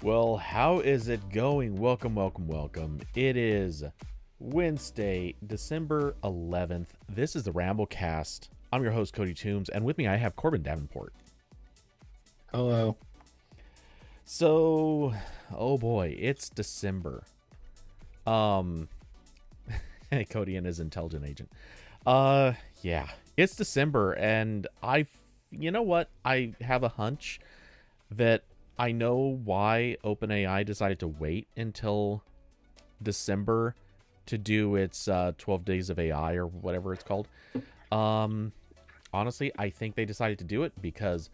Well, how is it going? Welcome, welcome, welcome. It is Wednesday, December 11th. This is the RambleCast. I'm your host, Cody Toombs, and with me I have Corbin Davenport. Hello. So, oh boy, it's December. Um, Cody and his intelligent agent. Yeah, it's December, and you know what? I have a hunch that I know why OpenAI decided to wait until December to do its 12 days of AI or whatever it's called. Um, Honestly, I think they decided to do it because,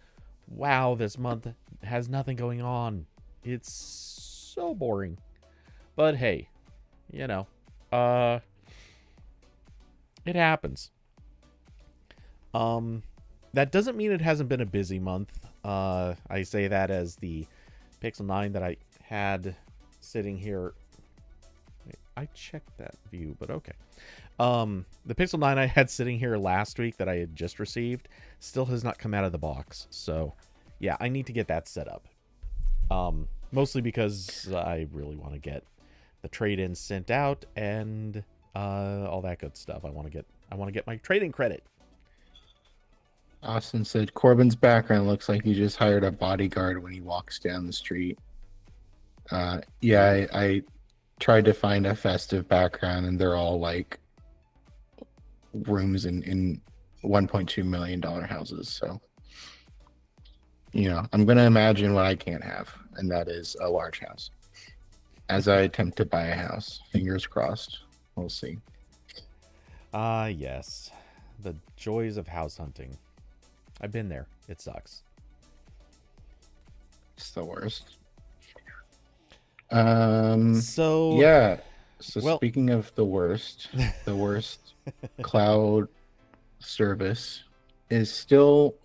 wow, this month has nothing going on. It's so boring. But hey, you know, uh, it happens. Um, that doesn't mean it hasn't been a busy month. I say that as the Pixel 9 that I had sitting here. Wait, I checked that view, but okay. The Pixel 9 I had sitting here last week that I had just received still has not come out of the box. So, yeah, I need to get that set up. Mostly because I really want to get the trade-in sent out and all that good stuff. I want to get my trade-in credit. Austin said Corbin's background looks like he just hired a bodyguard when he walks down the street. I tried to find a festive background, and they're all like rooms in $1.2 million houses. So, I'm going to imagine what I can't have, and that is a large house. As I attempt to buy a house, fingers crossed. We'll see. Yes. The joys of house hunting. I've been there. It sucks. It's the worst. So Yeah. So well, speaking of the worst cloud service is still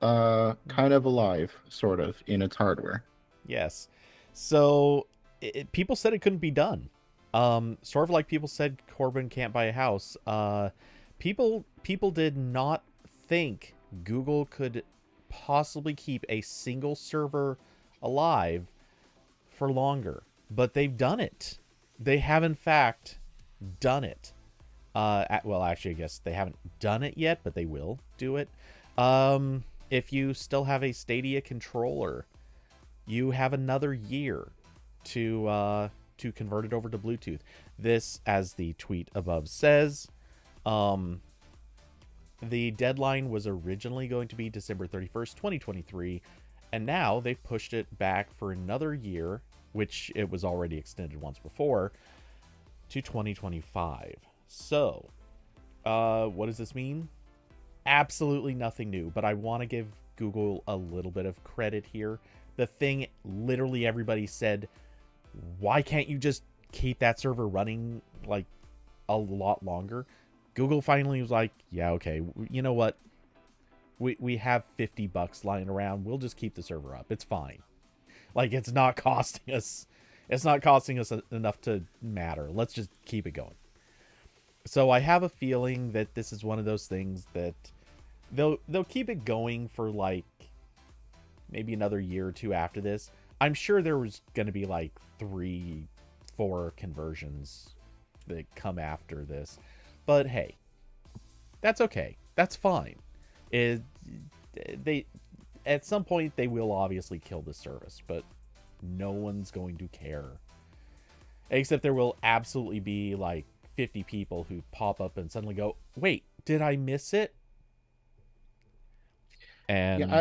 kind of alive, sort of, in its hardware. yes. So people said it couldn't be done. Sort of like people said Corbin can't buy a house. People did not think Google could possibly keep a single server alive for longer, but they've done it. They have in fact done it. Well, actually, I guess they haven't done it yet, but they will do it. If you still have a Stadia controller, you have another year to convert it over to Bluetooth. This, as the tweet above says, the deadline was originally going to be December 31st, 2023, and now they've pushed it back for another year, which it was already extended once before, to 2025. So, what does this mean? Absolutely nothing new, but I want to give Google a little bit of credit here. The thing literally everybody said, why can't you just keep that server running like a lot longer? Google finally was like, yeah, okay, you know what? We have $50 lying around. We'll just keep the server up. It's fine. Like, it's not costing us enough to matter. Let's just keep it going. So I have a feeling that this is one of those things that they'll keep it going for like maybe another year or two after this. I'm sure there was going to be like 3-4 conversions that come after this. But hey, that's okay. That's fine. They at some point they will obviously kill the service, but no one's going to care. Except there will absolutely be like 50 people who pop up and suddenly go, "Wait, did I miss it?" Yeah, And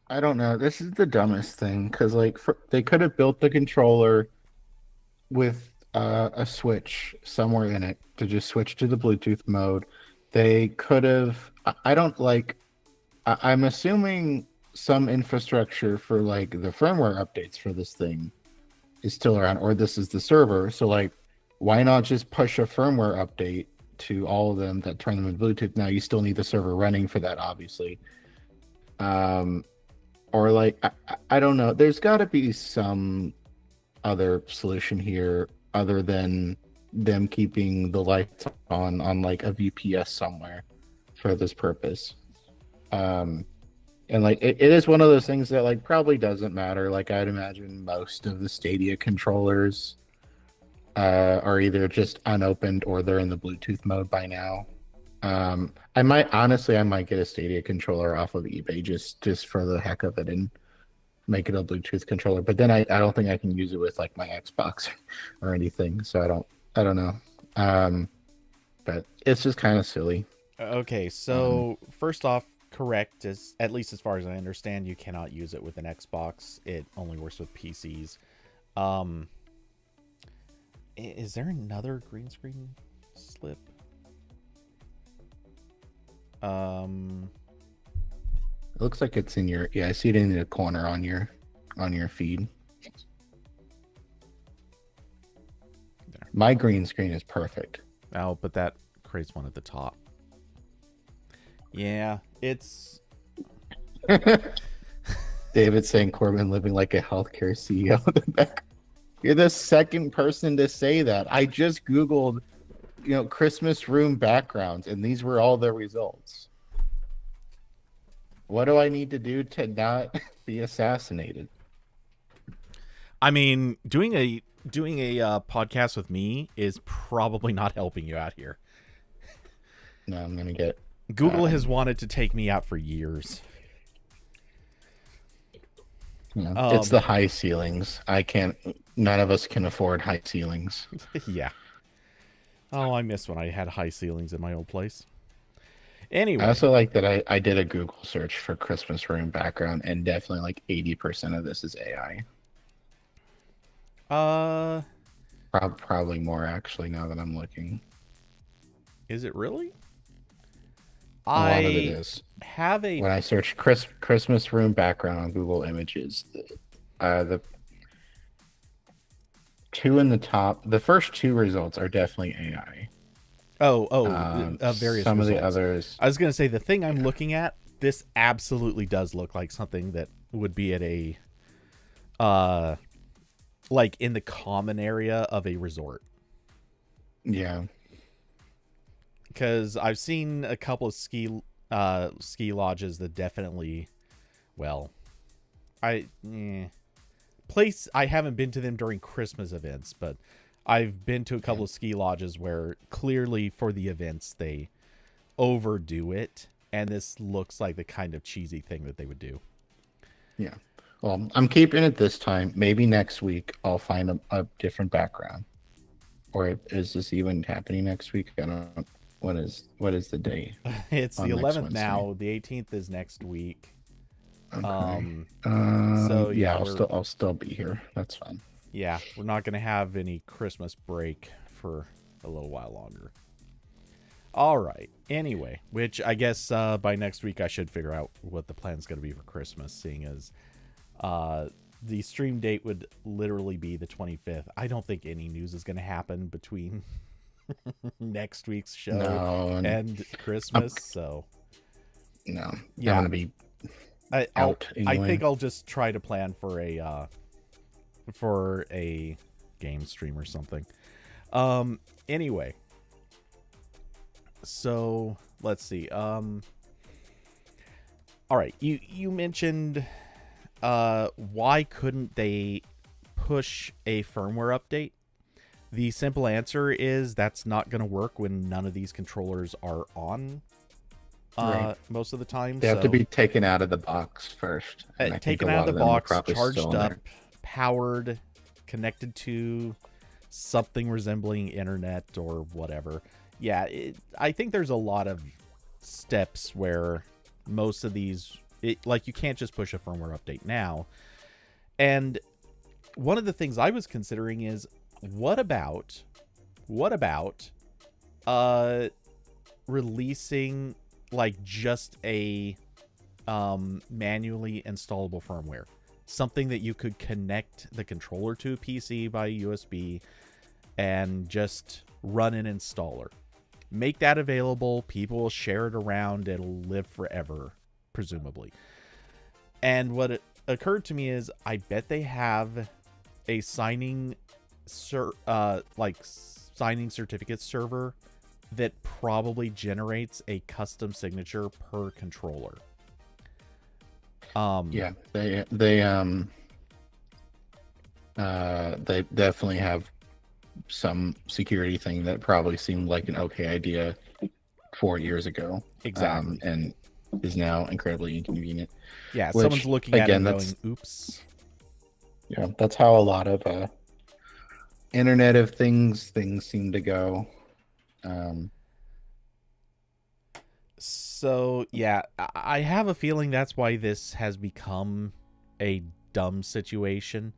I don't know. This is the dumbest thing because they could have built the controller with a switch somewhere in it to just switch to the Bluetooth mode. They could have. I don't like. I'm assuming some infrastructure for like the firmware updates for this thing is still around, or this is the server. So like, why not just push a firmware update to all of them that turn them into Bluetooth? Now you still need the server running for that, obviously. Um, or like I don't know. There's got to be some other solution here other than them keeping the lights on like a VPS somewhere for this purpose. Um, And like it is one of those things that like probably doesn't matter. Like I'd imagine most of the Stadia controllers are either just unopened or they're in the Bluetooth mode by now. I might get a Stadia controller off of eBay just for the heck of it and make it a Bluetooth controller. But then I don't think I can use it with like my Xbox or anything. So I don't know. But it's just kind of silly. Okay, so first off, correct, as at least as far as I understand, you cannot use it with an Xbox. It only works with PCs. Is there another green screen slip? It looks like it's in your, yeah, I see it in the corner on your feed. There. My green screen is perfect. Oh, but that creates one at the top. Yeah, it's David saying Corbin living like a healthcare CEO. You're the second person to say that. I just Googled, Christmas room backgrounds, and these were all the results. What do I need to do to not be assassinated? I mean, doing a podcast with me is probably not helping you out here. No, I'm gonna get. Google has wanted to take me out for years. It's the high ceilings. I can't. None of us can afford high ceilings. Yeah. Oh, I miss when I had high ceilings in my old place. Anyway, I also like that I did a Google search for Christmas room background, and definitely like 80% of this is AI. Probably more actually now that I'm looking. Is it really? A lot of it is. When I search Christmas room background on Google Images, the two in the top, the first two results are definitely AI. Various some results. Of the others. I was going to say the thing I'm looking at, this absolutely does look like something that would be at a, like in the common area of a resort. Yeah. Because I've seen a couple of ski lodges that definitely, I haven't been to them during Christmas events, but I've been to a couple of ski lodges where clearly for the events they overdo it, and this looks like the kind of cheesy thing that they would do. Yeah. Well, I'm keeping it this time. Maybe next week I'll find a different background. Or is this even happening next week? I don't know. What is the day? It's the 11th now. The 18th is next week. Okay. So yeah, I'll still be here. That's fine. Yeah, we're not going to have any Christmas break for a little while longer. All right. Anyway, which I guess by next week I should figure out what the plan's going to be for Christmas, seeing as the stream date would literally be the 25th. I don't think any news is going to happen between next week's show and Christmas. So no, yeah, I'm going to be out anyway. I think I'll just try to plan for a game stream or something. Anyway, so let's see. All right, you mentioned why couldn't they push a firmware update? The simple answer is that's not going to work when none of these controllers are on most of the time. They have to be taken out of the box first. Taken out of the box, charged up, powered, connected to something resembling internet or whatever. Yeah, I think there's a lot of steps where most of these, like you can't just push a firmware update now. And one of the things I was considering is, what about releasing like just a manually installable firmware, something that you could connect the controller to a PC by USB and just run an installer. Make that available. People will share it around. It'll live forever, presumably. And what occurred to me is, I bet they have a signing certificate server that probably generates a custom signature per controller. Um, Yeah, they definitely have some security thing that probably seemed like an okay idea 4 years ago, exactly. and is now incredibly inconvenient. Yeah, someone's Which looking at it again, and that's going, "Oops." that's how a lot of Internet of things seem to go. Um, So, yeah, I have a feeling that's why this has become a dumb situation.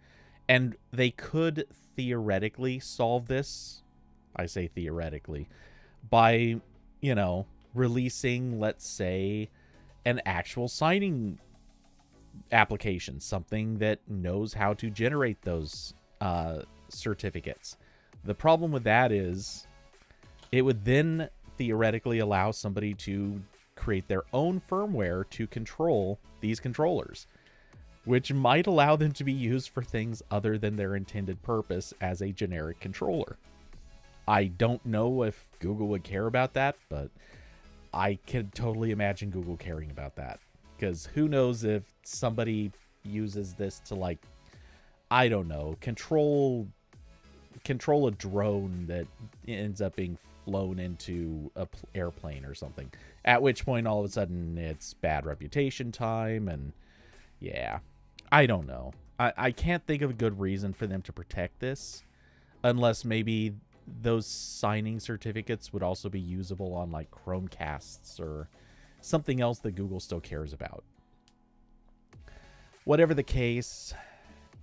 And they could theoretically solve this. I say theoretically by, you know, releasing, let's say, an actual signing application, something that knows how to generate those certificates. The problem with that is it would then theoretically allow somebody to create their own firmware to control these controllers, which might allow them to be used for things other than their intended purpose as a generic controller. I don't know if Google would care about that, but I could totally imagine Google caring about that. Because who knows if somebody uses this to, like, I don't know, control a drone that ends up being flown into a airplane or something. At which point, all of a sudden, it's bad reputation time, and yeah, I don't know. I can't think of a good reason for them to protect this, unless maybe those signing certificates would also be usable on like Chromecasts or something else that Google still cares about. Whatever the case,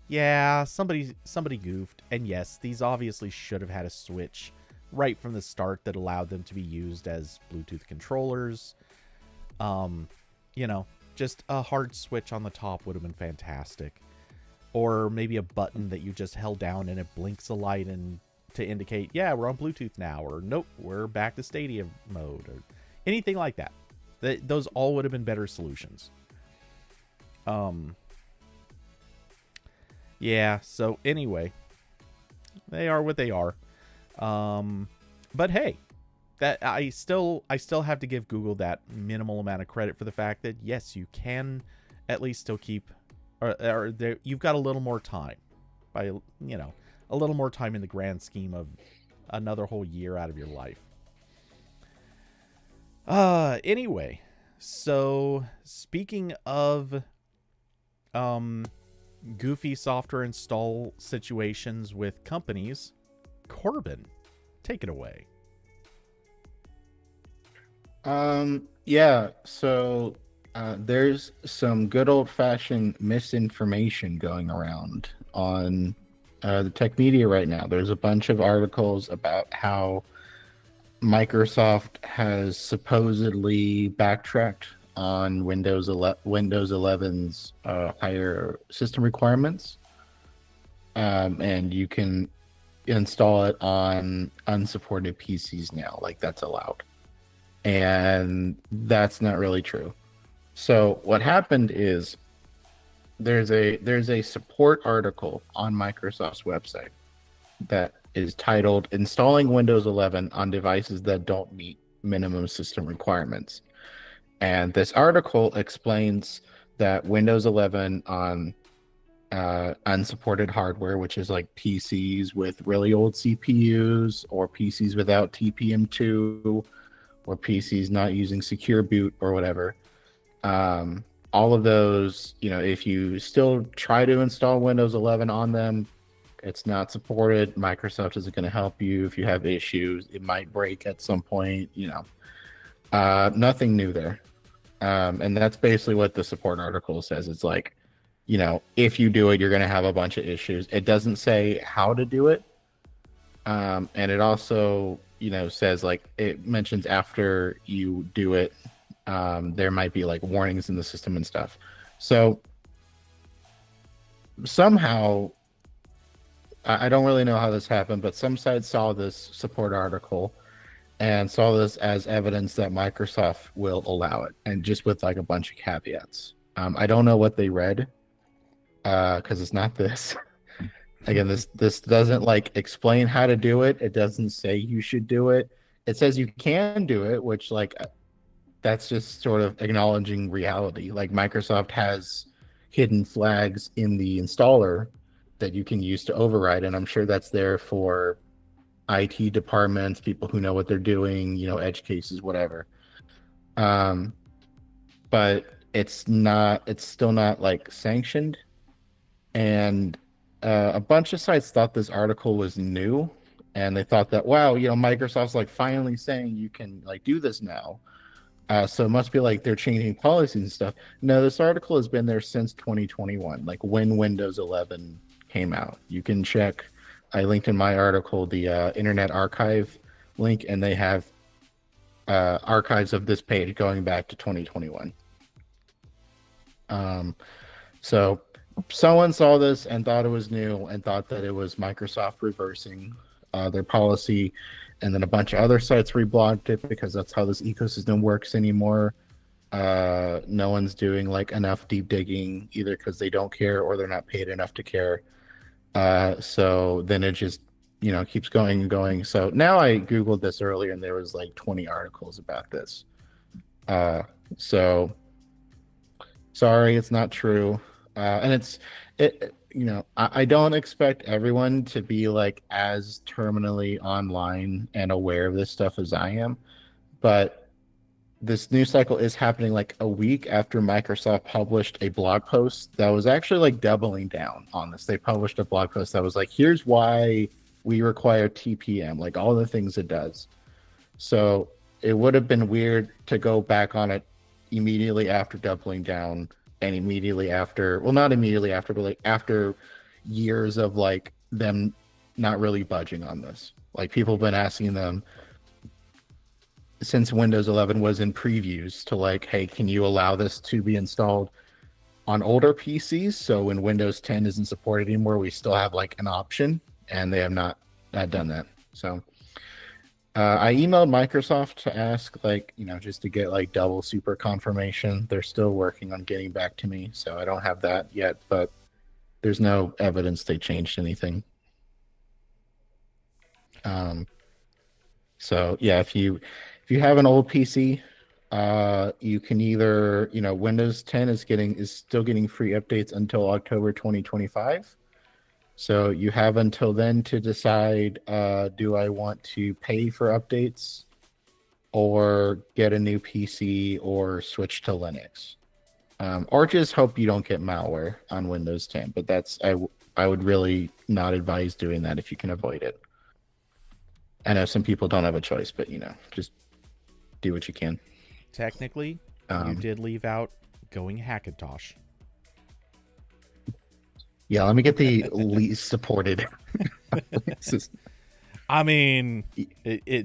yeah, somebody goofed, and yes, these obviously should have had a switch right from the start that allowed them to be used as Bluetooth controllers. Um, you know, just a hard switch on the top would have been fantastic. Or maybe a button that you just held down and it blinks a light and to indicate, yeah, we're on Bluetooth now, or nope, we're back to Stadia mode, or anything like that. Those all would have been better solutions. Um, yeah. So anyway, they are what they are. But hey, that I still have to give Google that minimal amount of credit for the fact that yes, you can at least still keep, or there, you've got a little more time by a little more time in the grand scheme of another whole year out of your life. Anyway, so speaking of um goofy software install situations with companies, Corbin, take it away. yeah, so there's some good old-fashioned misinformation going around on the tech media right now. There's a bunch of articles about how Microsoft has supposedly backtracked on Windows 11's higher system requirements, and you can install it on unsupported PCs now. Like that's allowed, and that's not really true. So what happened is there's a support article on Microsoft's website that is titled "Installing Windows 11 on Devices That Don't Meet Minimum System Requirements." And this article explains that Windows 11 on unsupported hardware, which is like PCs with really old CPUs or PCs without TPM2 or PCs not using secure boot or whatever. All of those, if you still try to install Windows 11 on them, it's not supported. Microsoft isn't going to help you if you have issues. It might break at some point. Nothing new there. And that's basically what the support article says. It's like, if you do it, you're going to have a bunch of issues. It doesn't say how to do it. And it also, says like it mentions after you do it, there might be like warnings in the system and stuff. So somehow, I don't really know how this happened, but some sites saw this support article and saw this as evidence that Microsoft will allow it, and just with like a bunch of caveats. I don't know what they read because it's not this. Again, this doesn't like explain how to do it. It doesn't say you should do it. It says you can do it, which like that's just sort of acknowledging reality. Like Microsoft has hidden flags in the installer that you can use to override, and I'm sure that's there for IT departments, people who know what they're doing, edge cases, whatever. Um, but it's still not like sanctioned. And a bunch of sites thought this article was new, and they thought that, wow, Microsoft's like finally saying you can like do this now. So it must be like they're changing policies and stuff. No, this article has been there since 2021, like when Windows 11 came out. You can check. I linked in my article the Internet Archive link, and they have archives of this page going back to 2021. So someone saw this and thought it was new and thought that it was Microsoft reversing their policy, and then a bunch of other sites reblogged it because that's how this ecosystem works anymore. No one's doing like enough deep digging either because they don't care or they're not paid enough to care. So then it just keeps going and going. So now I googled this earlier and there was like 20 articles about this. So sorry, it's not true. And I don't expect everyone to be like as terminally online and aware of this stuff as I am, but this news cycle is happening like a week after Microsoft published a blog post that was actually like doubling down on this. They published a blog post that was like, here's why we require TPM, like all the things it does. So it would have been weird to go back on it immediately after doubling down and immediately after, well, not immediately after, but like after years of like them not really budging on this. Like people have been asking them since Windows 11 was in previews to like, hey, can you allow this to be installed on older PCs? So when Windows 10 isn't supported anymore, we still have like an option, and they have not done that. So I emailed Microsoft to ask, like, just to get like double super confirmation. They're still working on getting back to me, so I don't have that yet, but there's no evidence they changed anything. So yeah, if you have an old PC, you can either, Windows 10 is still getting free updates until October 2025. So you have until then to decide, do I want to pay for updates or get a new PC or switch to Linux? Or just hope you don't get malware on Windows 10. But I would really not advise doing that if you can avoid it. I know some people don't have a choice, but just do what you can. Technically, you did leave out going Hackintosh. Yeah, let me get the least supported. I mean,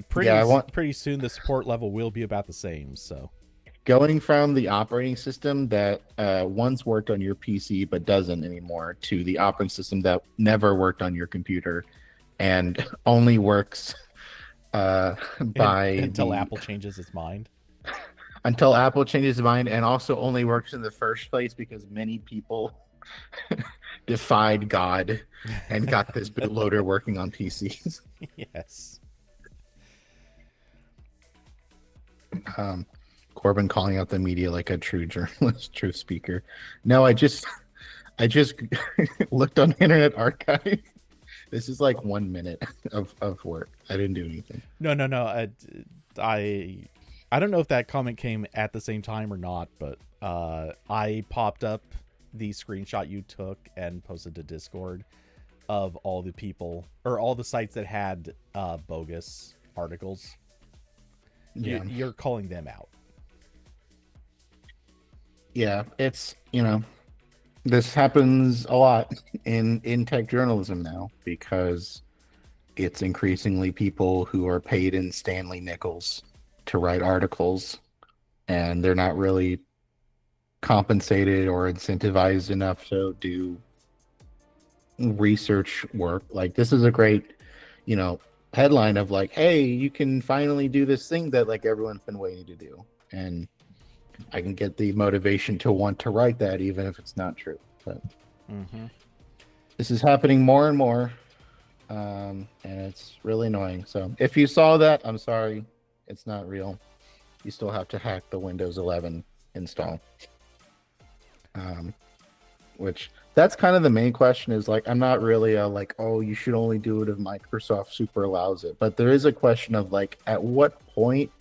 pretty soon the support level will be about the same. So going from the operating system that once worked on your PC but doesn't anymore to the operating system that never worked on your computer and only works until Apple changes its mind. Until Apple changes its mind, and also only works in the first place because many people defied God and got this bootloader working on PCs. Yes. Corbin calling out the media like a true journalist, true speaker. No, I just looked on Internet Archive. This is like 1 minute of work. I didn't do anything. No. I don't know if that comment came at the same time or not, but I popped up the screenshot you took and posted to Discord of all the people or all the sites that had bogus articles. Yeah. You're calling them out. Yeah, it's, this happens a lot in tech journalism now because it's increasingly people who are paid in Stanley nickels to write articles, and they're not really compensated or incentivized enough to do research work. Like, this is a great, headline of like, hey, you can finally do this thing that like everyone's been waiting to do. And I can get the motivation to want to write that even if it's not true. But This is happening more and more. And it's really annoying. So if you saw that, I'm sorry. It's not real. You still have to hack the Windows 11 install. Which that's kind of the main question is like, I'm not really a like, oh, you should only do it if Microsoft super allows it. But there is a question of like, at what point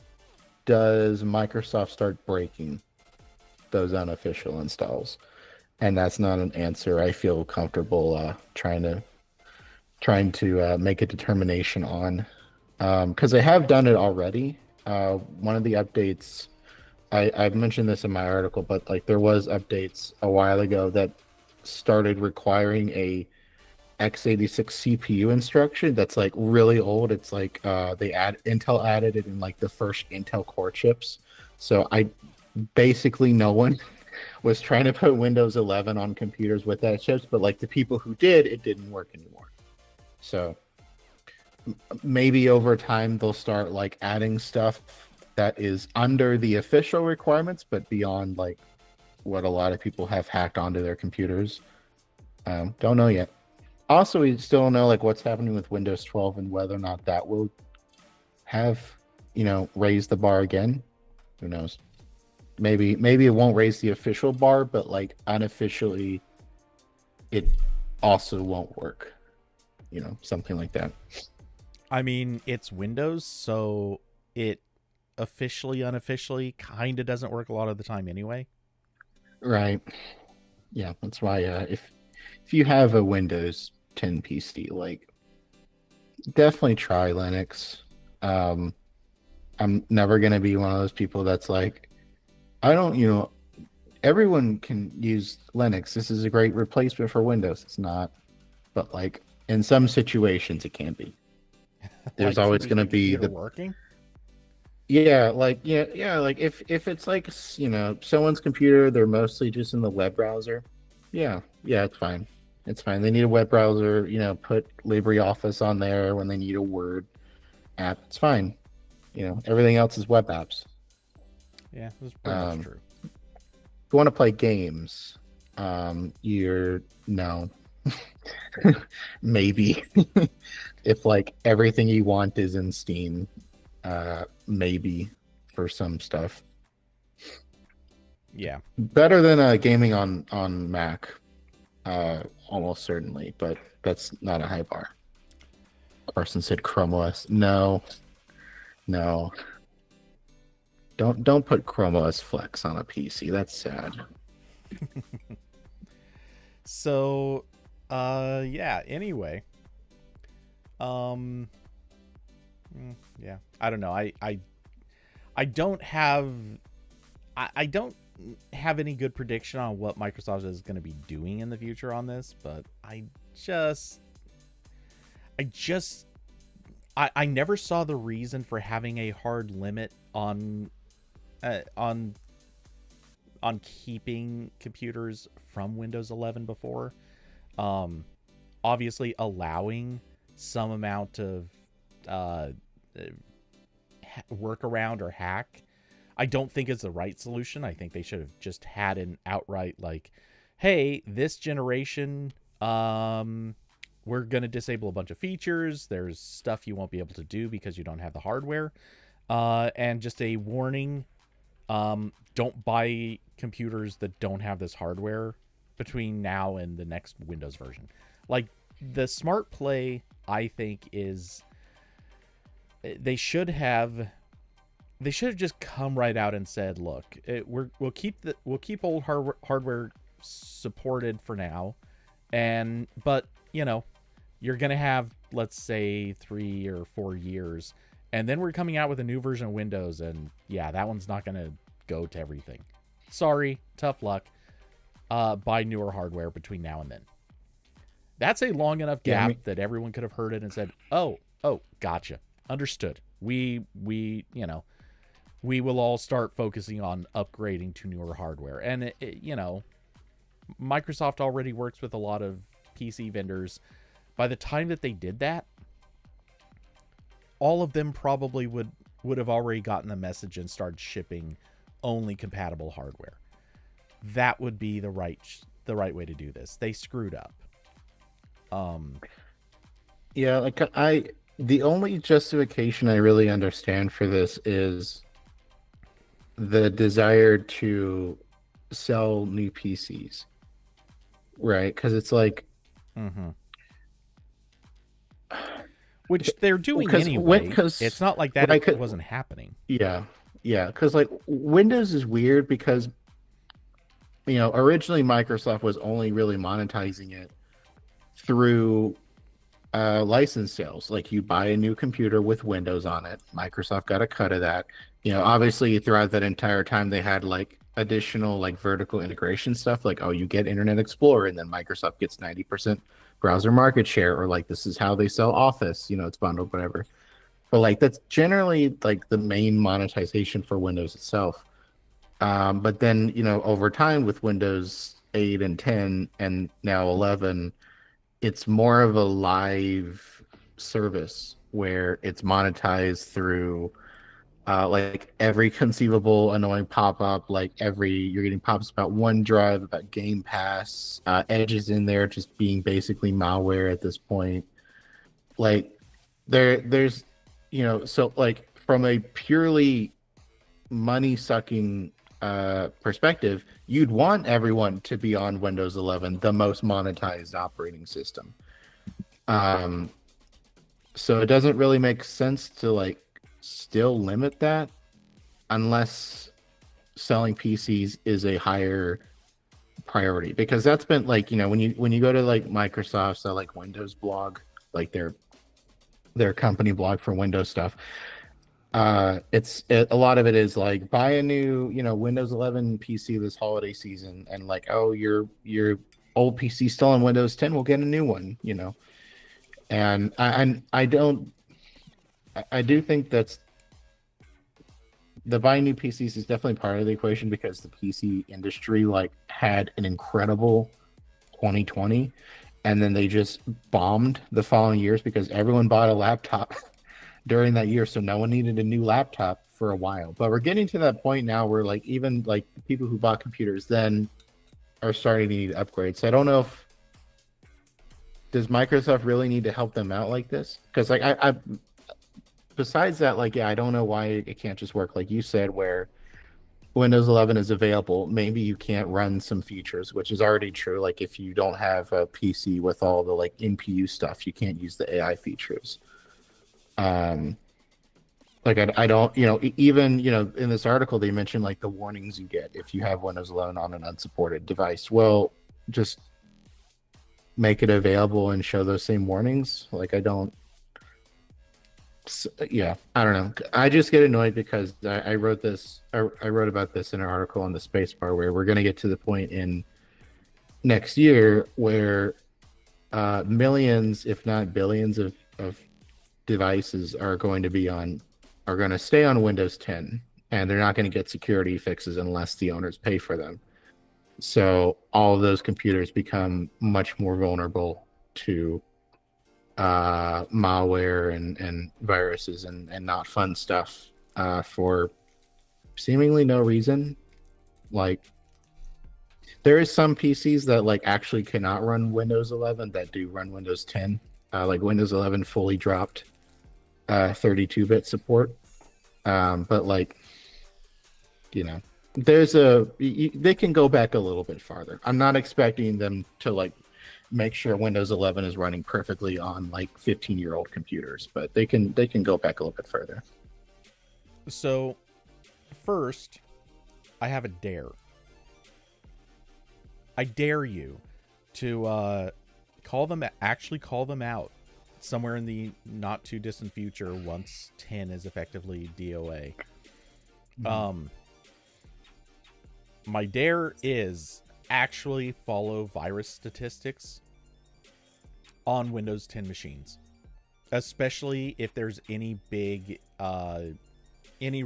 does Microsoft start breaking those unofficial installs? And that's not an answer I feel comfortable trying to make a determination on, because they have done it already. One of the updates, I've mentioned this in my article, but like there was updates a while ago that started requiring a x86 CPU instruction that's like really old. It's like Intel added it in like the first Intel Core chips. So I basically no one was trying to put Windows 11 on computers with that chips, but like the people who did, it didn't work anymore. So maybe over time they'll start like adding stuff that is under the official requirements, but beyond like what a lot of people have hacked onto their computers. Don't know yet. Also, we still don't know like what's happening with Windows 12 and whether or not that will have, raised the bar again. Who knows? Maybe it won't raise the official bar, but like unofficially, it also won't work. Something like that. I mean, it's Windows, so it unofficially kind of doesn't work a lot of the time anyway. Right. Yeah, that's why if you have a Windows 10 PC, like definitely try Linux. I'm never gonna be one of those people that's like, I don't, everyone can use Linux. This is a great replacement for Windows. It's not, but like in some situations it can be. There's Like always keeping gonna the be computer the working. yeah, like if it's like someone's computer, they're mostly just in the web browser. Yeah, it's fine. It's fine. They need a web browser, put LibreOffice on there when they need a Word app. It's fine. Everything else is web apps. Yeah, that's pretty much Um, true. if you want to play games, you're no, maybe if like everything you want is in Steam, maybe for some stuff. Yeah. Better than gaming on Mac, almost certainly, but that's not a high bar. Carson said Chrome OS. No, no. Don't put Chrome OS Flex on a PC. That's sad. So, yeah. Anyway, um, yeah. I don't know. I don't have I don't have any good prediction on what Microsoft is going to be doing in the future on this, but just I just I never saw the reason for having a hard limit on uh, on on keeping computers from Windows 11 before. Um, Obviously allowing some amount of uh, workaround or hack, I don't think is the right solution. I think they should have just had an outright like, hey, this generation, we're gonna disable a bunch of features. There's stuff you won't be able to do because you don't have the hardware. And just a warning, don't buy computers that don't have this hardware between now and the next Windows version. Like the smart play, I think, is they should have just come right out and said, look, we'll keep old hardware supported for now, but you're gonna have, let's say, 3 or 4 years, and then we're coming out with a new version of Windows, and yeah, that one's not gonna go to everything. Sorry, tough luck. Buy newer hardware between now and then. That's a long enough gap that everyone could have heard it and said, oh, gotcha, understood. We will all start focusing on upgrading to newer hardware. And Microsoft already works with a lot of PC vendors. By the time that they did that, all of them probably would have already gotten the message and started shipping only compatible hardware. That would be the right way to do this. They screwed up. Yeah, like the only justification I really understand for this is the desire to sell new PCs, right? Because it's like, Mm-hmm. Which they're doing because when, anyway. It's because not like that right, it 'cause- wasn't happening. yeah, yeah, because like Windows is weird because originally Microsoft was only really monetizing it through license sales. Like you buy a new computer with Windows on it. Microsoft got a cut of that. Obviously throughout that entire time they had like additional like vertical integration stuff. Like, oh, you get Internet Explorer, and then Microsoft gets 90% browser market share, or like this is how they sell Office. It's bundled, whatever. But like that's generally like the main monetization for Windows itself. But then over time with Windows 8 and 10 and now 11, it's more of a live service where it's monetized through like every conceivable annoying pop-up. Like you're getting pop-ups about OneDrive, about Game Pass. Edge is in there just being basically malware at this point. Like there's so like from a purely money sucking perspective, you'd want everyone to be on Windows 11, the most monetized operating system. Um, so it doesn't really make sense to like still limit that unless selling PCs is a higher priority, because that's been like when you go to like Microsoft's like Windows blog, like their company blog for Windows stuff. A lot of it is like buy a new Windows 11 PC this holiday season, and like, oh, your old PC still on Windows 10, we'll get a new one. And I don't I do think that's the buying new PCs is definitely part of the equation, because the PC industry like had an incredible 2020, and then they just bombed the following years because everyone bought a laptop during that year, so no one needed a new laptop for a while. But we're getting to that point now where like even like the people who bought computers then are starting to need upgrades. So I don't know if does Microsoft really need to help them out like this? Because like I besides that, like, yeah, I don't know why it can't just work like you said, where Windows 11 is available. Maybe you can't run some features, which is already true. Like if you don't have a PC with all the like NPU stuff, you can't use the AI features. Um, like I don't, even in this article they mentioned like the warnings you get if you have Windows 11 on an unsupported device. Well, just make it available and show those same warnings. Like I don't. Yeah, I don't know. I just get annoyed because I wrote this. I wrote about this in an article on the spacebar, where we're going to get to the point in next year where millions, if not billions, of devices are going to stay on Windows 10, and they're not going to get security fixes unless the owners pay for them. So all of those computers become much more vulnerable to malware and viruses and not fun stuff for seemingly no reason. Like there is some PCs that like actually cannot run Windows 11 that do run Windows 10. Like Windows 11 fully dropped 32-bit support. But like there's they can go back a little bit farther. I'm not expecting them to like make sure Windows 11 is running perfectly on like 15-year-old computers, but they can go back a little bit further. So, first, I have a dare. I dare you to actually call them out somewhere in the not too distant future once 10 is effectively DOA. My dare is actually follow virus statistics on Windows 10 machines, especially if there's any big any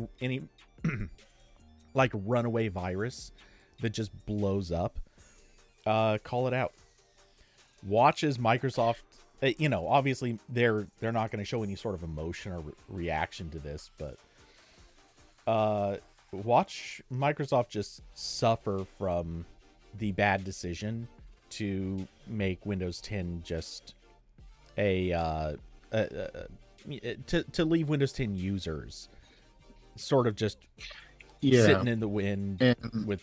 like runaway virus that just blows up. Call it out. Watch as Microsoft, obviously they're not going to show any sort of emotion or reaction to this, but watch Microsoft just suffer from the bad decision to make Windows 10 just to leave Windows 10 users sort of just Yeah, sitting in the wind and with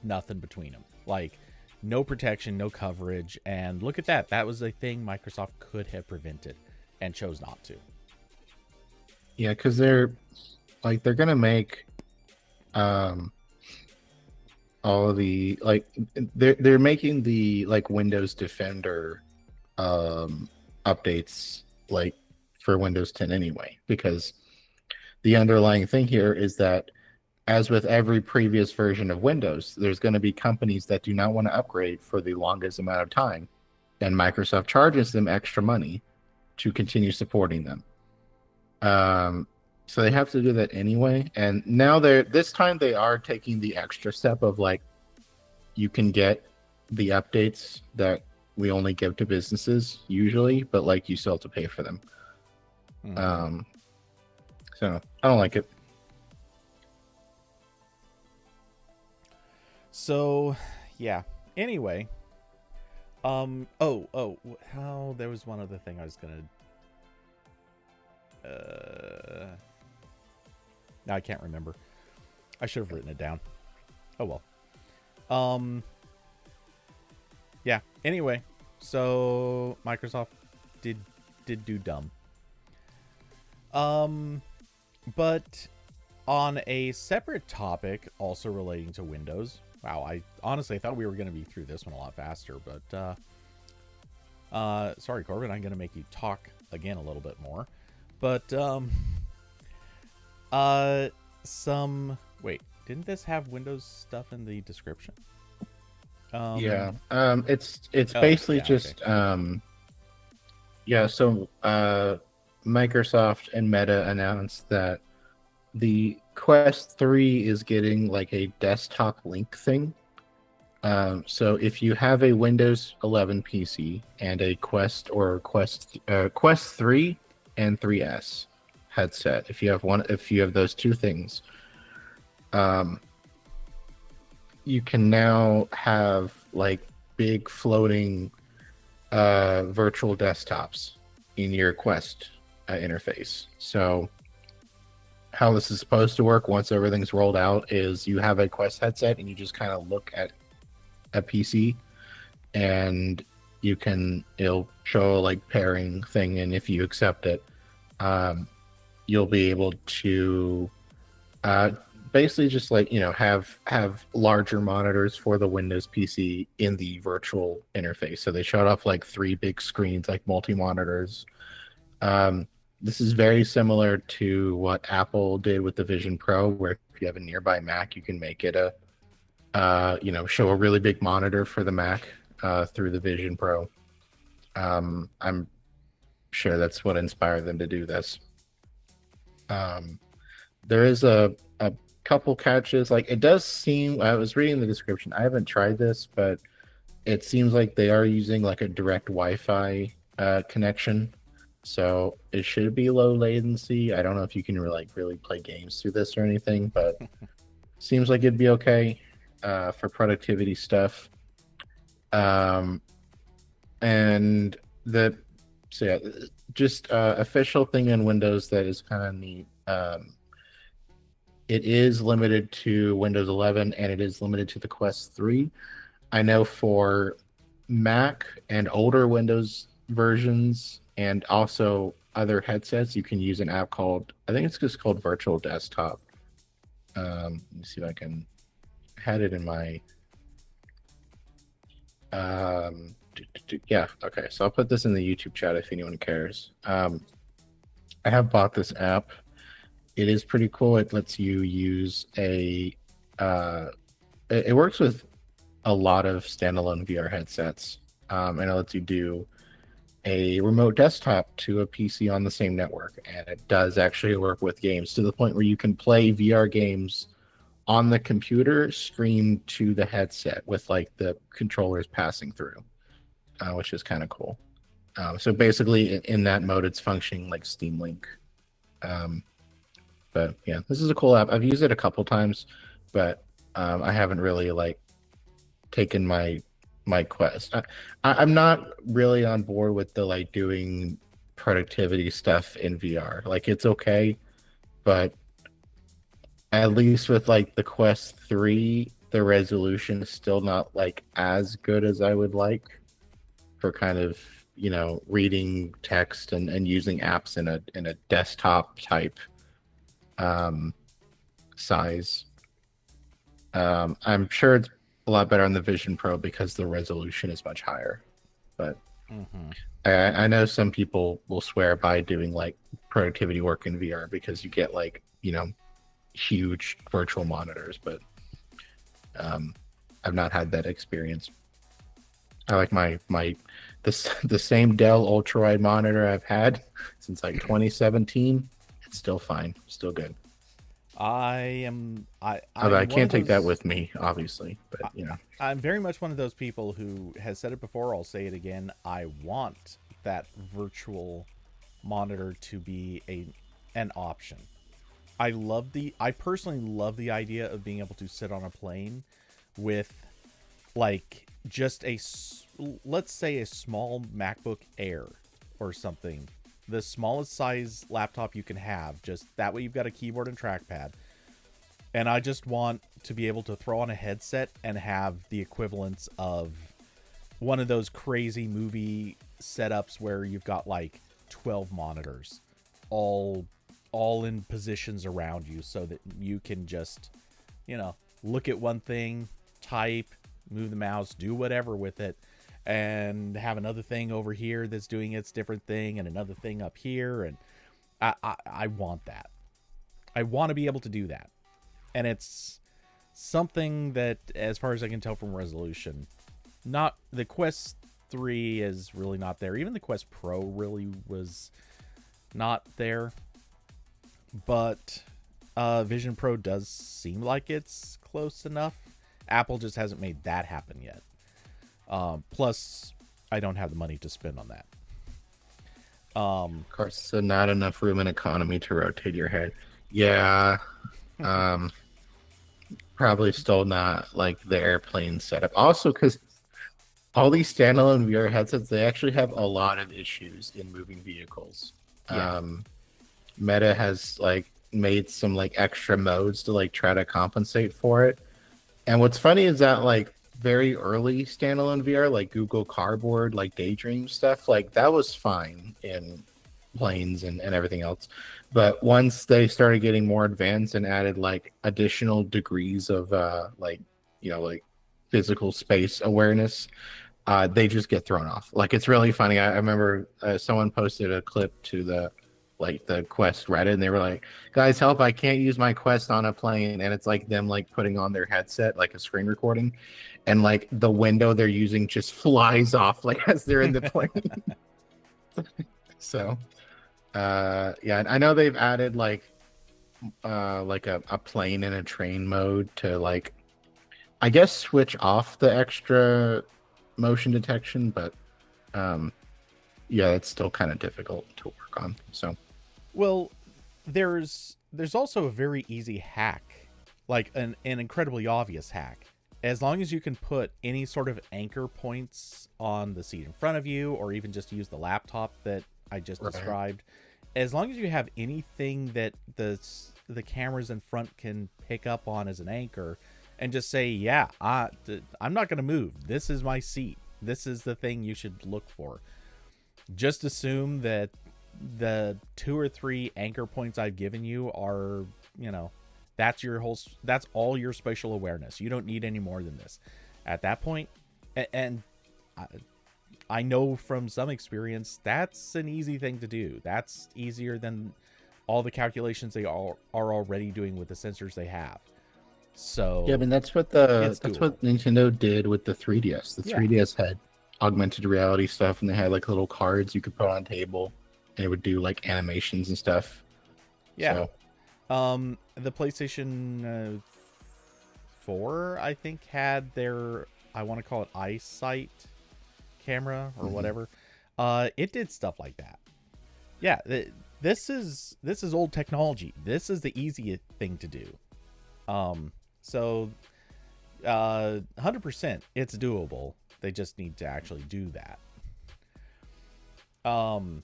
nothing between them. Like no protection, no coverage, and look at that. That was a thing Microsoft could have prevented and chose not to. yeah, because they're gonna make um all of the like they're making the like Windows Defender um updates like for Windows 10 anyway, because the underlying thing here is that as with every previous version of Windows, there's going to be companies that do not want to upgrade for the longest amount of time, and Microsoft charges them extra money to continue supporting them. Um, so they have to do that anyway. And now they're this time they are taking the extra step of like you can get the updates that we only give to businesses usually, but like you still have to pay for them. Mm-hmm. Um, so I don't like it. So, yeah. Anyway, how there was one other thing I was gonna. Now I can't remember. I should have written it down. Oh well. Um. Yeah. Anyway, so Microsoft did do dumb. But on a separate topic, also relating to Windows. Wow, I honestly thought we were going to be through this one a lot faster, but sorry, Corbin, I'm going to make you talk again a little bit more. But wait, didn't this have Windows stuff in the description? Yeah. It's Oh, basically yeah, just okay. yeah, so Microsoft and Meta announced that the Quest 3 is getting like a desktop link thing. So if you have a Windows 11 PC and a Quest 3 and 3S headset, if you have those two things, um, you can now have like big floating virtual desktops in your Quest interface. So how this is supposed to work once everything's rolled out is you have a Quest headset and you just kind of look at a PC and it'll show like pairing thing, and if you accept it, you'll be able to uh, basically just like have larger monitors for the Windows PC in the virtual interface. So they showed off like three big screens, like multi monitors. This is very similar to what Apple did with the Vision Pro, where if you have a nearby Mac, you can make it show a really big monitor for the Mac through the Vision Pro. I'm sure that's what inspired them to do this. There is a couple catches. Like it does seem, I was reading the description. I haven't tried this, but it seems like they are using like a direct Wi-Fi connection, so it should be low latency. I don't know if you can really play games through this or anything, but seems like it'd be okay for productivity stuff. Um, and the so yeah, just official thing in Windows that is kind of neat. It is limited to Windows 11 and it is limited to the Quest 3. I know for Mac and older Windows versions and also other headsets, you can use an app called, I think it's just called Virtual Desktop. Let me see if I can had it in my yeah, okay, so I'll put this in the YouTube chat if anyone cares. I have bought this app. It is pretty cool. It lets you use it works with a lot of standalone VR headsets, and it lets you do a remote desktop to a PC on the same network, and it does actually work with games to the point where you can play VR games on the computer streamed to the headset with like the controllers passing through, which is kind of cool. So basically, in that mode, it's functioning like Steam Link. But yeah, this is a cool app. I've used it a couple times, but I haven't really like taken my Quest. I'm not really on board with the like doing productivity stuff in VR. Like it's okay, but At least with like the Quest 3, the resolution is still not like as good as I would like for kind of, reading text and using apps in a desktop type um size. I'm sure it's a lot better on the Vision Pro because the resolution is much higher. But Hmm. I know some people will swear by doing like productivity work in VR because you get like, huge virtual monitors, but um, I've not had that experience. I like the same Dell ultra-wide monitor I've had since like 2017. It's still fine, still good. Although I I'm one of can't take that those. with me, obviously, but I, you know. I'm very much one of those people who has said it before. I'll say it again. I want that virtual monitor to be an option. I personally love the idea of being able to sit on a plane with like just let's say a small MacBook Air or something, the smallest size laptop you can have. Just that way you've got a keyboard and trackpad. And I just want to be able to throw on a headset and have the equivalence of one of those crazy movie setups where you've got like 12 monitors all all in positions around you so that you can just, look at one thing, type, move the mouse, do whatever with it, and have another thing over here that's doing its different thing and another thing up here. And I want that. I want to be able to do that. And it's something that, as far as I can tell from resolution, not the Quest 3 is really not there. Even the Quest Pro really was not there. But Vision Pro does seem like it's close enough. Apple just hasn't made that happen yet. Plus, I don't have the money to spend on that. Of course, so not enough room in economy to rotate your head. Yeah, um, probably still not like the airplane setup. Also, because all these standalone VR headsets, they actually have a lot of issues in moving vehicles. Yeah. Um, Meta has like made some like extra modes to like try to compensate for it. And what's funny is that like very early standalone VR, like Google Cardboard, like Daydream stuff, like that was fine in planes and everything else. But once they started getting more advanced and added like additional degrees of like physical space awareness, they just get thrown off. Like it's really funny. I remember someone posted a clip to the Quest Reddit, and they were like, "Guys, help! I can't use my Quest on a plane." And it's like them like putting on their headset, like a screen recording, and like the window they're using just flies off like as they're in the plane. So, yeah, I know they've added like a plane and a train mode to like I guess switch off the extra motion detection, but um yeah, it's still kind of difficult to work on. So Well, there's also a very easy hack, like an incredibly obvious hack. As long as you can put any sort of anchor points on the seat in front of you, or even just use the laptop that I just right. described, as long as you have anything that the cameras in front can pick up on as an anchor, and just say, yeah, I'm not going to move. This is my seat. This is the thing you should look for. Just assume that the two or three anchor points I've given you are, that's all your spatial awareness. You don't need any more than this at that point. And I know from some experience that's an easy thing to do. That's easier than all the calculations they are already doing with the sensors they have. Yeah, I So mean it's that's doable. what Nintendo did with the 3DS. The Yeah. 3DS had augmented reality stuff, and they had like little cards you could put on a table, and it would do like animations and stuff. Yeah. So The PlayStation 4, I think, had their, I want to call it eyesight camera or mhm. whatever. It did stuff like that. Yeah, this is old technology. This is the easiest thing to do. So 100% it's doable. They just need to actually do that. Um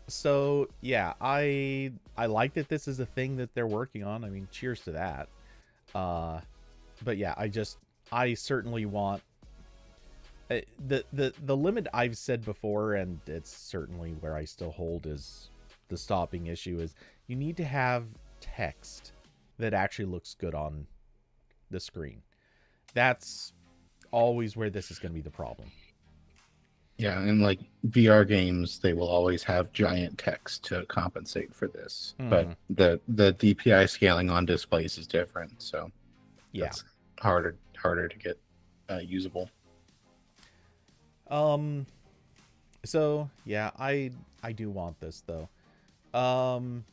So yeah, I like that this is a thing that they're working on. I mean, cheers to that. Uh, but yeah, I certainly want the limit I've said before, and it's certainly where I still hold is the stopping issue is you need to have text that actually looks good on the screen. That's always where this is going to be the problem. Yeah, and like VR games, they will always have giant text to compensate for this. But Mm-hmm. the DPI scaling on displays is different, so Yeah. that's harder to get usable. Um. So yeah, I do want this though. Um.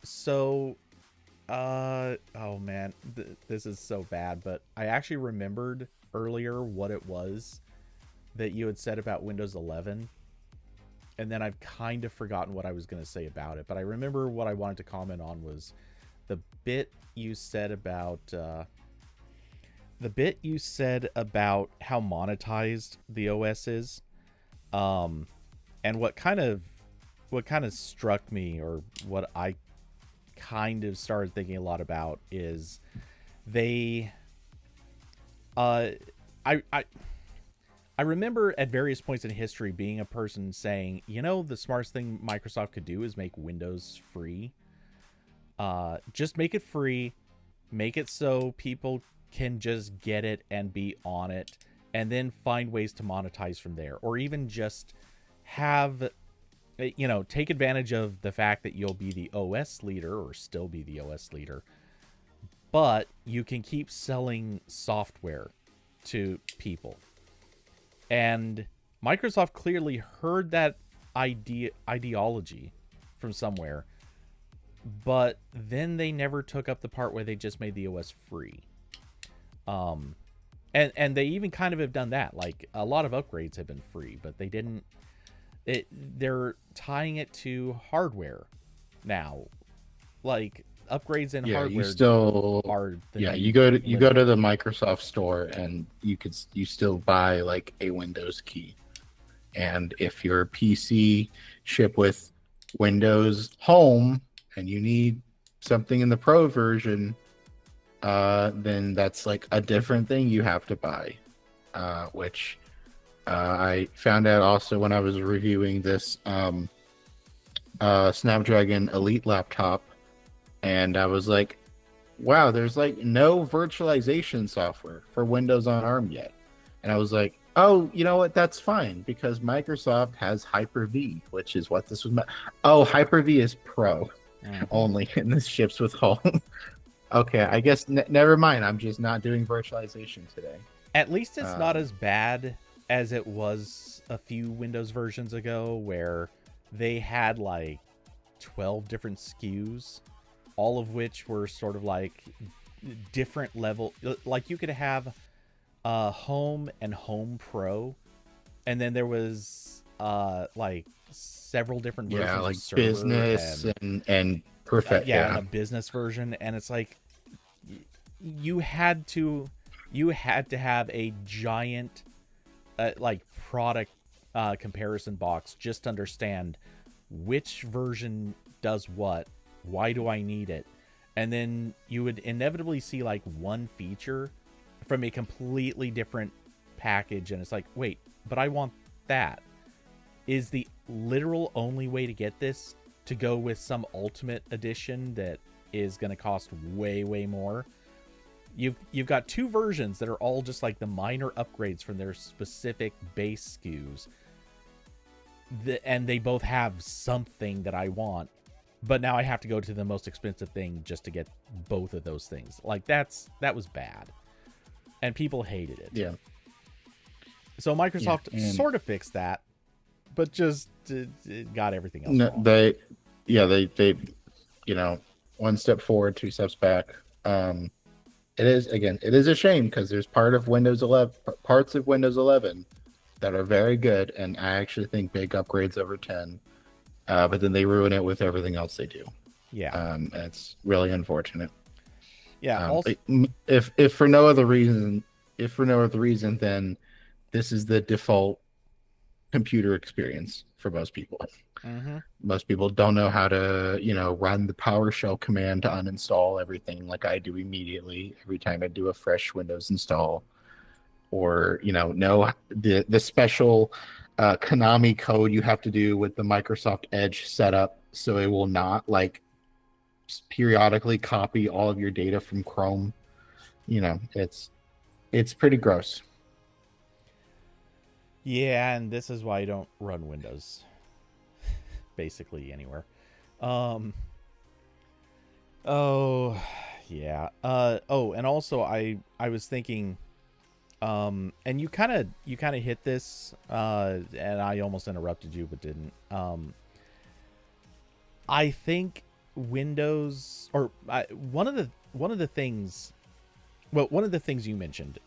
So oh man, this is so bad, but I actually remembered earlier what it was that you had said about Windows 11, and then I've kind of forgotten what I was going to say about it. But I remember what I wanted to comment on was the bit you said about how monetized the OS is. Um, and what kind of struck me, or what I kind of started thinking a lot about, is they uh I I I remember at various points in history being a person saying, the smartest thing Microsoft could do is make Windows free. Just make it free, make it so people can just get it and be on it, and then find ways to monetize from there, or even just have take advantage of the fact that you'll be the OS leader, or still be the OS leader, but you can keep selling software to people. And Microsoft clearly heard that ideology from somewhere, but then they never took up the part where they just made the OS free. Um, and they even kind of have done that. Like, a lot of upgrades have been free, but they didn't. They're tying it to hardware now. Like, upgrades in Yeah, you hardware still are the yeah, new you go limit. to the Microsoft store and you still buy like a Windows key. And if your PC ship with Windows Home and you need something in the Pro version, then that's like a different thing you have to buy. Which I found out also when I was reviewing this Snapdragon Elite laptop, and I was like, wow, there's like no virtualization software for Windows on ARM yet. And I was like, oh, you know what? That's fine because Microsoft has Hyper-V, which is what this was. Oh, Hyper-V is Pro Mm-hmm. only, and this ships with Home. Okay, I guess never mind. I'm just not doing virtualization today. At least it's not Um, as bad as it was a few Windows versions ago, where they had like 12 different SKUs, all of which were sort of like different level. Like, you could have Home and Home Pro, and then there was like several different yeah, versions of like server, business and and perfect. yeah, and Yeah, a business version. And it's like, you had to have a giant like product comparison box just to understand which version does what, why do I need it. And then you would inevitably see like one feature from a completely different package, and it's like, wait, but I want that. Is the literal only way to get this to go with some ultimate edition that is going to cost way more? You've got two versions that are all just like the minor upgrades from their specific base SKUs, and they both have something that I want, but now I have to go to the most expensive thing just to get both of those things. Like, that was bad, and people hated it. yeah, So yeah. Microsoft And sort of fixed that, but just got everything else no, wrong. yeah, they, you know, one step forward, two steps back. It is again, it is a shame because there's parts of Windows 11 that are very good, and I actually think big upgrades over 10. But then they ruin it with everything else they do. Yeah. And it's really unfortunate. Yeah. Also, If for no other reason, then this is the default computer experience for most people. Mm-hmm. Most people don't know how to, run the PowerShell command to uninstall everything like I do immediately every time I do a fresh Windows install, or know the special Konami code you have to do with the Microsoft Edge setup so it will not like periodically copy all of your data from Chrome. It's pretty gross. Yeah, and this is why I don't run Windows basically anywhere. Um. Oh, yeah. Oh, and also I was thinking, and you kind of hit this, and I almost interrupted you, but didn't. I think Windows, or one of the things, well, one of the things you mentioned,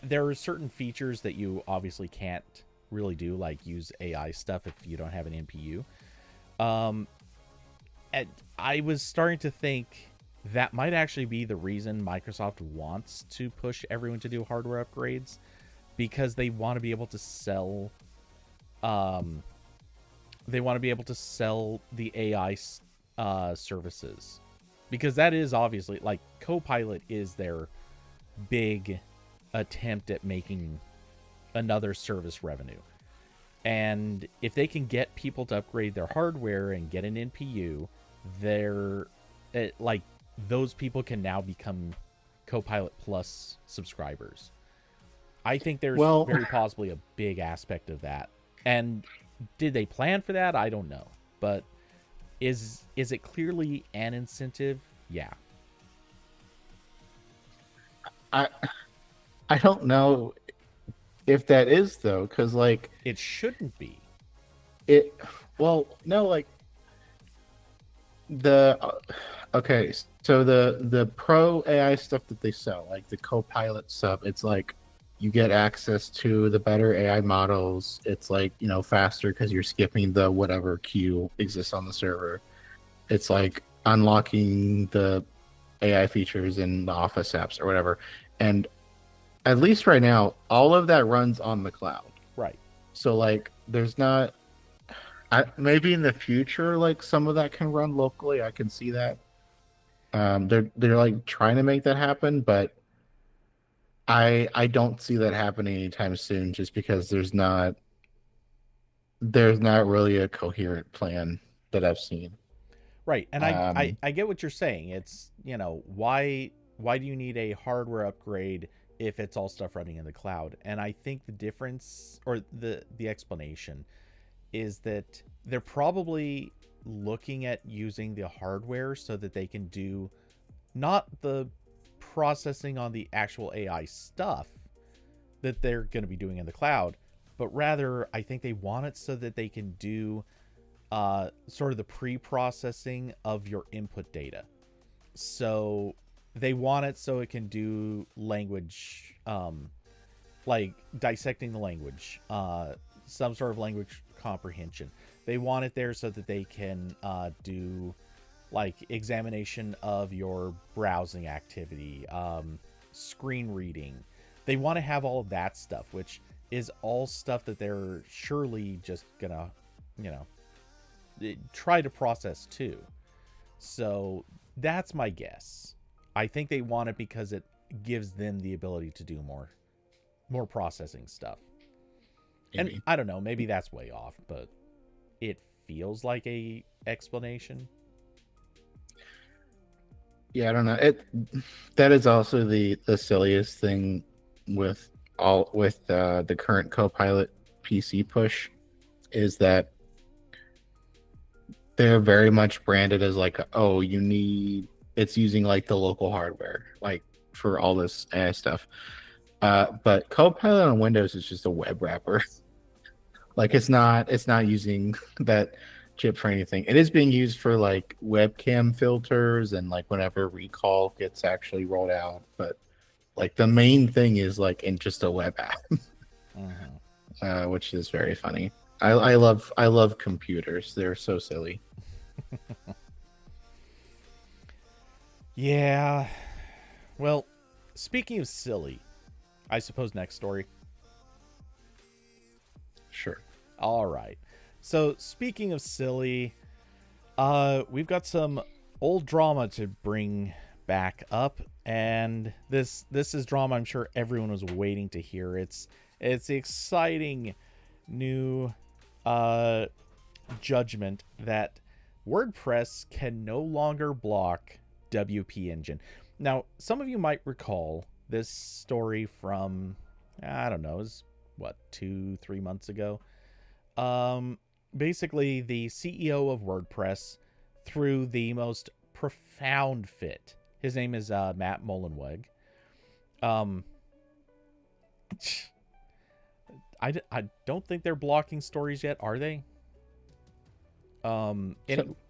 there are certain features that you obviously can't really do, like use AI stuff if you don't have an NPU. Um, and I was starting to think that might actually be the reason Microsoft wants to push everyone to do hardware upgrades, because they want to be able to sell, um, the AI services, because that is obviously, like, Copilot is their big attempt at making another service revenue. And if they can get people to upgrade their hardware and get an NPU, they're like, those people can now become Copilot Plus subscribers. I think there's Well, very possibly a big aspect of that. And did they plan for that? I don't know. But is it clearly an incentive? Yeah. I I don't know if that is though, because like It shouldn't be. it. Well, no, like the okay, so the pro AI stuff that they sell, like the Copilot stuff, it's like you get access to the better AI models. It's like, faster because you're skipping the whatever queue exists on the server. It's like unlocking the AI features in the Office apps or whatever. And at least right now, all of that runs on the cloud. Right. So like there's not maybe in the future, like some of that can run locally. I can see that. They're like trying to make that happen, but I don't see that happening anytime soon, just because there's not really a coherent plan that I've seen. Right. And Um, I get what you're saying. It's, why do you need a hardware upgrade if it's all stuff running in the cloud? And I think the difference, or the explanation, is that they're probably looking at using the hardware so that they can do not the processing on the actual AI stuff that they're going to be doing in the cloud, but rather I think they want it so that they can do sort of the pre-processing of your input data. So they want it so it can do language, like dissecting the language, some sort of language comprehension. They want it there so that they can do like examination of your browsing activity, screen reading. They want to have all of that stuff, which is all stuff that they're surely just gonna, you know, try to process too. So that's my guess. I think they want it because it gives them the ability to do more processing stuff. And maybe. I don't know, maybe that's way off, but it feels like a explanation. Yeah, I don't know. That is also the silliest thing with the current Copilot PC push, is that they're very much branded as like, oh, it's using like the local hardware, like for all this AI stuff. But Copilot on Windows is just a web wrapper. Like it's not using that chip for anything. It is being used for like webcam filters and like whenever recall gets actually rolled out. But like the main thing is like in just a web app, Mm-hmm. which is very funny. I love computers. They're so silly. Yeah. Well, speaking of silly, I suppose next story. Sure. All right. So speaking of silly, we've got some old drama to bring back up, and this is drama I'm sure everyone was waiting to hear. It's the exciting new uh judgment that WordPress can no longer block WP Engine. Now, some of you might recall this story from, I don't know, it was what, 2-3 months ago. Um, Basically, the CEO of WordPress threw the most profound fit. His name is Matt Mullenweg. Um, I don't think they're blocking stories yet, are they? So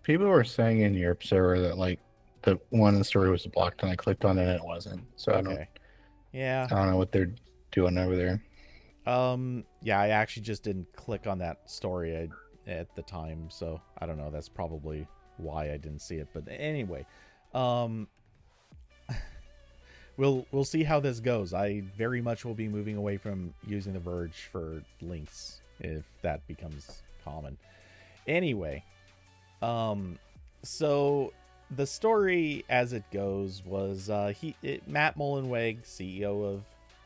people were saying in Europe server that like the one in the story was blocked, and I clicked on it and it wasn't. So Okay. Yeah. I don't know what they're doing over there. Yeah, I actually just didn't click on that story at the time, so I don't know. That's probably why I didn't see it. But anyway, um, we'll see how this goes. I very much will be moving away from using The Verge for links if that becomes common. Anyway, so the story as it goes was Matt Mullenweg, CEO of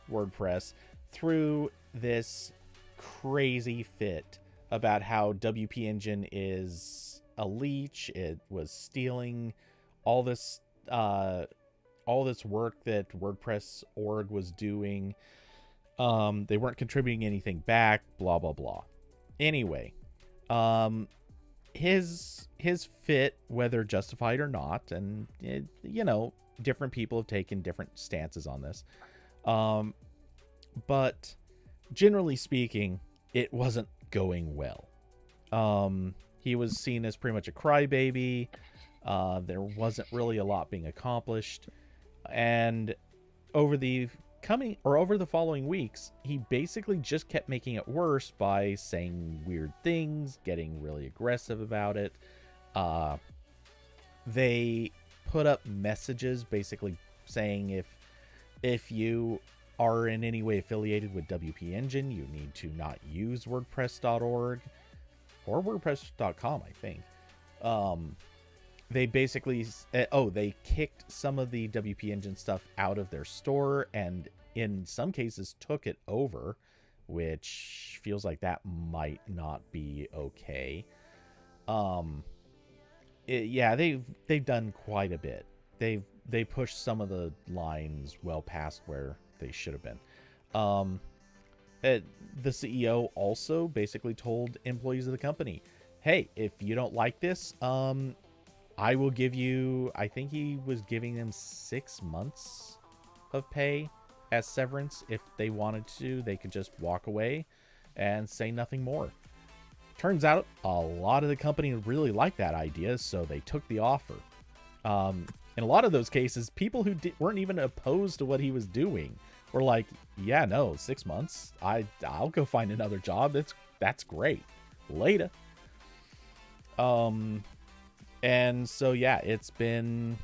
WordPress, threw this crazy fit about how WP Engine is a leech. It was stealing all this work that WordPress org was doing. They weren't contributing anything back, blah blah blah. Anyway, his fit, whether justified or not, and different people have taken different stances on this. But generally speaking, it wasn't going well. He was seen as pretty much a crybaby. There wasn't really a lot being accomplished, and over the following weeks, he basically just kept making it worse by saying weird things, getting really aggressive about it. They put up messages basically saying if you are in any way affiliated with WP Engine, you need to not use WordPress.org or WordPress.com, I think. They basically, they kicked some of the WP Engine stuff out of their store, and in some cases took it over, which feels like that might not be okay. They've done quite a bit. They pushed some of the lines well past where they should have been. The CEO also basically told employees of the company, hey, if you don't like this, I will give you, I think he was giving them 6 months of pay as severance. If they wanted to, they could just walk away and say nothing more. Turns out a lot of the company really liked that idea, so they took the offer. In a lot of those cases, people who weren't even opposed to what he was doing were like, yeah, no, 6 months. I'll go find another job. That's great. Later. And so yeah, it's been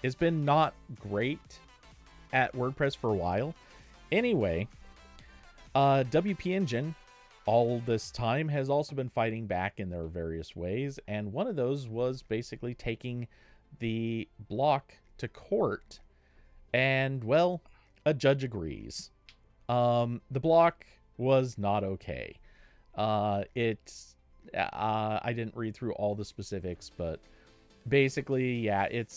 not great at WordPress for a while. Anyway, WP Engine all this time has also been fighting back in their various ways, and one of those was basically taking the block to court, and well, a judge agrees. The block was not okay. I didn't read through all the specifics, but basically, yeah, it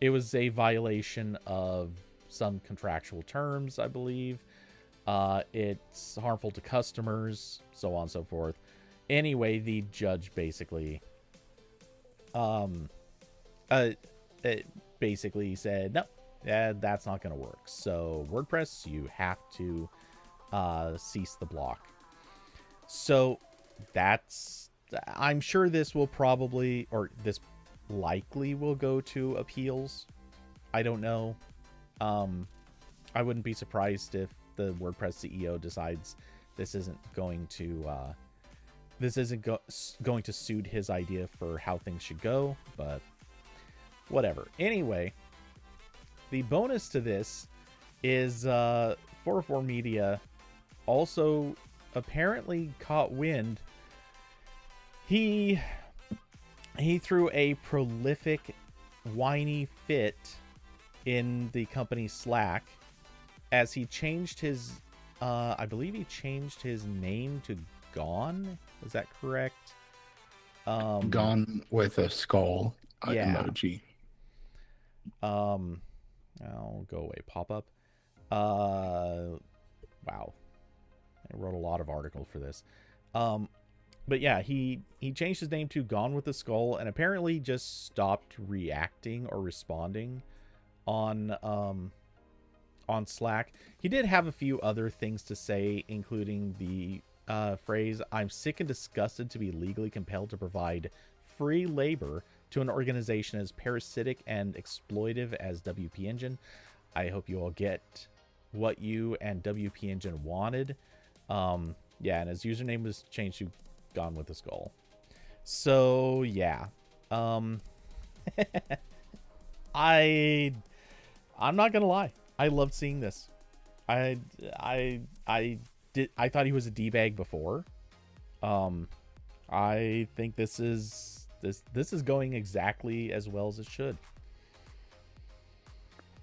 was a violation of some contractual terms, I believe. It's harmful to customers, so on and so forth. Anyway, the judge basically it basically said, no, that's not going to work. So WordPress, you have to cease the block. So I'm sure this will probably, or this likely will go to appeals. I don't know. I wouldn't be surprised if the WordPress CEO decides this isn't going to going to suit his idea for how things should go, but whatever. Anyway, the bonus to this is 404 Media also apparently caught wind. He threw a prolific whiny fit in the company Slack as he changed his I believe he changed his name to Gone. Is that correct? Gone with a skull Yeah. emoji. I'll go away. Pop up. Wow. I wrote a lot of article for this. But yeah, he changed his name to Gone with the Skull and apparently just stopped reacting or responding on Slack. He did have a few other things to say, including the phrase, "I'm sick and disgusted to be legally compelled to provide free labor to an organization as parasitic and exploitive as WP Engine. I hope you all get what you and WP Engine wanted." Yeah, and his username was changed to Gone with the Skull. So yeah, I'm not gonna lie, I loved seeing this. I thought he was a D-bag before. I think this is going exactly as well as it should.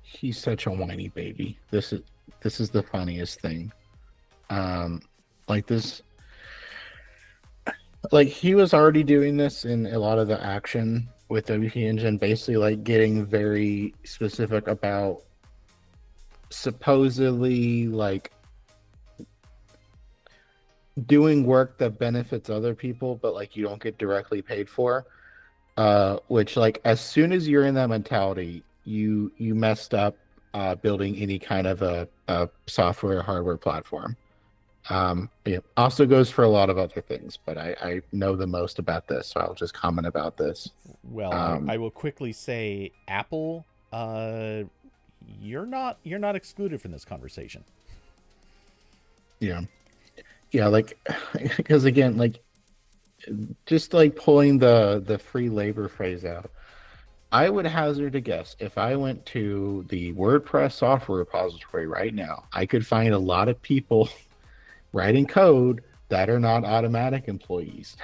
He's such a whiny baby. This is the funniest thing. Like this, like he was already doing this in a lot of the action with WP Engine, basically like getting very specific about supposedly like doing work that benefits other people, but like you don't get directly paid for. Which like as soon as you're in that mentality, you messed up building any kind of a software or hardware platform. It also goes for a lot of other things, but I know the most about this, so I'll just comment about this. Well, I will quickly say, Apple, you're not excluded from this conversation. Yeah, like because again, like just like pulling the free labor phrase out, I would hazard a guess if I went to the WordPress software repository right now, I could find a lot of people writing code that are not Automatic employees.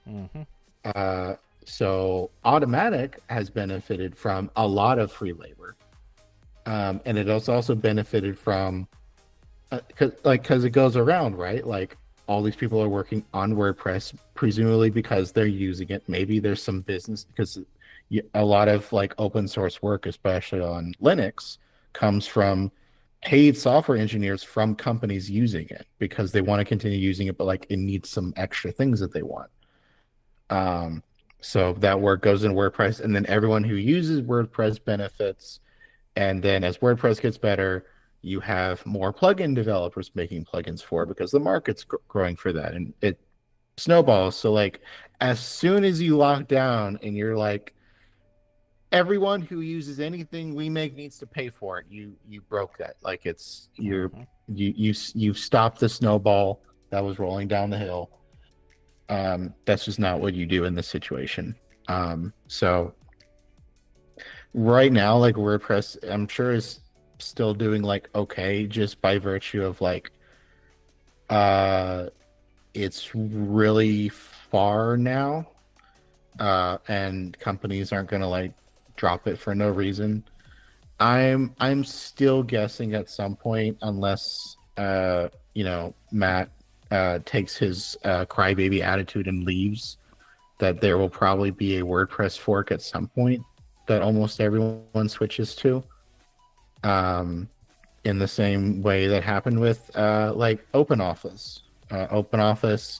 Mm-hmm. So Automatic has benefited from a lot of free labor, and it has also benefited from because it goes around, right? Like all these people are working on WordPress, presumably because they're using it. Maybe there's some business because a lot of like open source work, especially on Linux, comes from paid software engineers from companies using it because they want to continue using it, but like it needs some extra things that they want. So that work goes in WordPress, and then everyone who uses WordPress benefits. And then as WordPress gets better, you have more plugin developers making plugins for it because the market's growing for that, and it snowballs. So like as soon as you lock down and you're like, everyone who uses anything we make needs to pay for it, you broke that. Like it's you've stopped the snowball that was rolling down the hill. That's just not what you do in this situation. So right now, like WordPress, I'm sure is still doing like okay, just by virtue of like it's really far now, and companies aren't gonna like drop it for no reason. I'm still guessing at some point, unless Matt takes his crybaby attitude and leaves, that there will probably be a WordPress fork at some point that almost everyone switches to. In the same way that happened with like OpenOffice. OpenOffice,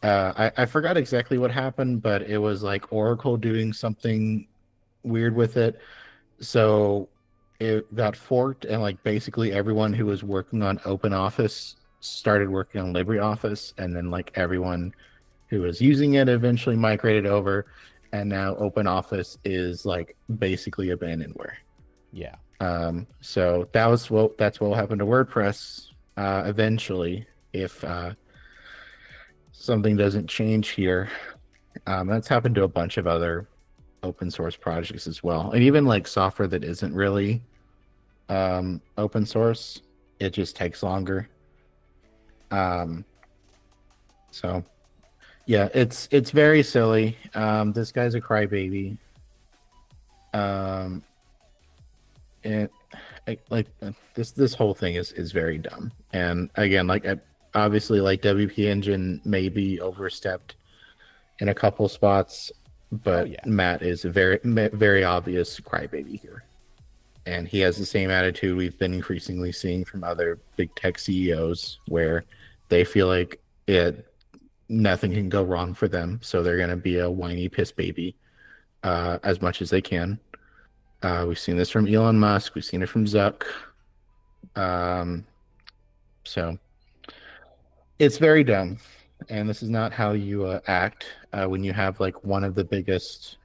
I forgot exactly what happened, but it was like Oracle doing something weird with it. So it got forked, and like basically everyone who was working on OpenOffice started working on LibreOffice, and then like everyone who was using it eventually migrated over, and now OpenOffice is like basically abandonware. Yeah. So that's what will happen to WordPress eventually if something doesn't change here. That's happened to a bunch of other open source projects as well, and even like software that isn't really open source. It just takes longer. So yeah, it's very silly. This guy's a crybaby. Um, and this whole thing is very dumb. And again, obviously, like WP Engine may be overstepped in a couple spots, Oh but yeah. Matt is a very obvious crybaby here, and he has the same attitude we've been increasingly seeing from other big tech CEOs, where they feel like nothing can go wrong for them, so they're going to be a whiny piss baby as much as they can. We've seen this from Elon Musk. We've seen it from Zuck. Um, so it's very dumb, and this is not how you act when you have like one of the biggest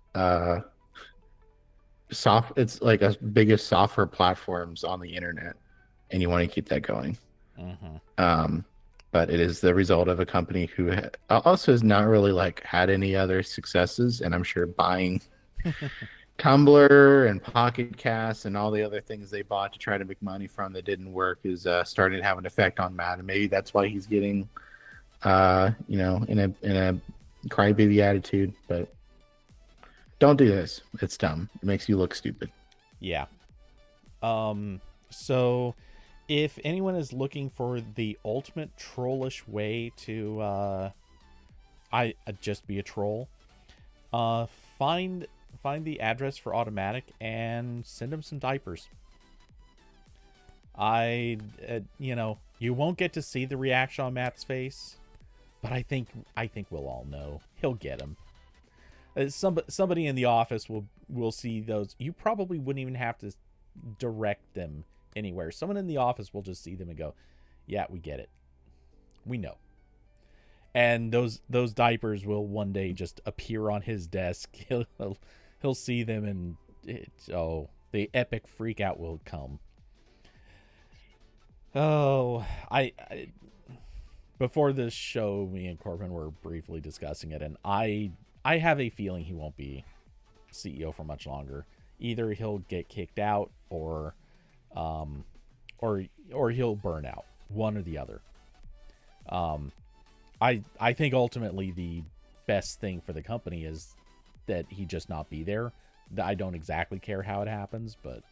it's like a biggest software platforms on the internet, and you want to keep that going. Hmm. Um, but it is the result of a company who also has not really like had any other successes, and I'm sure buying Tumblr and Pocket Cast and all the other things they bought to try to make money from that didn't work is starting to have an effect on Matt, and maybe that's why he's getting, in a crybaby attitude. But don't do this; it's dumb. It makes you look stupid. Yeah. So if anyone is looking for the ultimate trollish way to I just be a troll, uh find find the address for Automatic and send them some diapers. You won't get to see the reaction on Matt's face, but I think we'll all know he'll get them. Somebody in the office will see those. You probably wouldn't even have to direct them anywhere. Someone in the office will just see them and go, "Yeah, we get it. We know." And those diapers will one day just appear on his desk. He'll see them, and the epic freak out will come. Oh, I before this show, me and Corbin were briefly discussing it, and I have a feeling he won't be CEO for much longer. Either he'll get kicked out, um, or he'll burn out. One or the other. Um, I think ultimately the best thing for the company is that he just not be there. I don't exactly care how it happens, but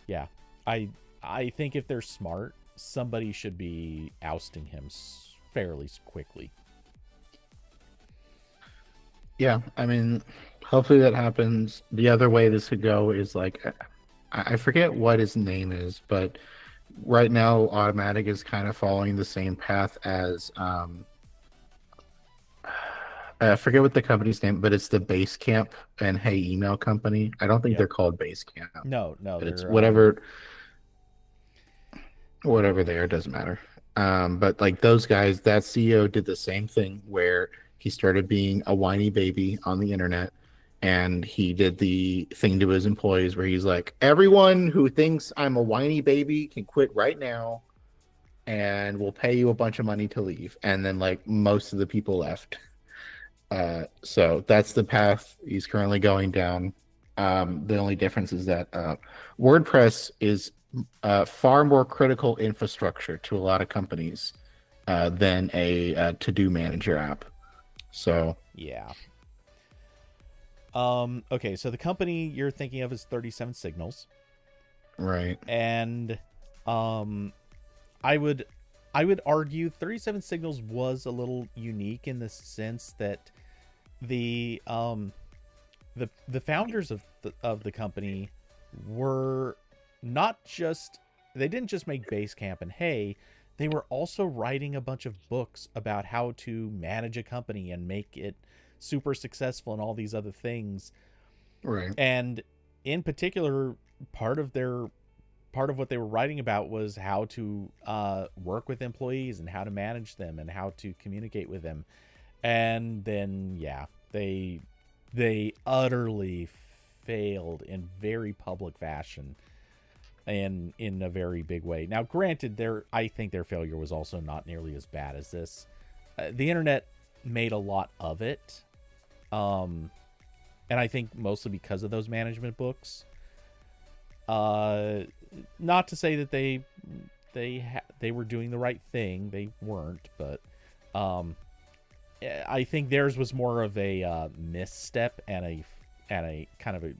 yeah, I think if they're smart, somebody should be ousting him fairly quickly. Yeah, I mean, hopefully that happens. The other way this could go is like, I forget what his name is, but right now Automatic is kind of following the same path as I forget what the company's name, but it's the Basecamp and Hey Email company. I don't think Yep. they're called Basecamp, No, no, but it's they're whatever they are, doesn't matter. But like those guys, that CEO did the same thing where he started being a whiny baby on the internet, and he did the thing to his employees where he's like, everyone who thinks I'm a whiny baby can quit right now, and we'll pay you a bunch of money to leave. And then like most of the people left. So that's the path he's currently going down. The only difference is that WordPress is far more critical infrastructure to a lot of companies than a to-do manager app. So, yeah. Okay, so the company you're thinking of is 37 Signals, right. and um, I would I would argue 37 Signals was a little unique in the sense that the the founders of the company were not just they didn't just make Basecamp and Hey, they were also writing a bunch of books about how to manage a company and make it super successful and all these other things. Right. And in particular, part of their part of what they were writing about was how to work with employees and how to manage them and how to communicate with them. And then yeah, they utterly failed in very public fashion and in a very big way. Now, granted, I think their failure was also not nearly as bad as this. The internet made a lot of it, and I think mostly because of those management books. Not to say that they were doing the right thing. They weren't, but I think theirs was more of a misstep and a kind of a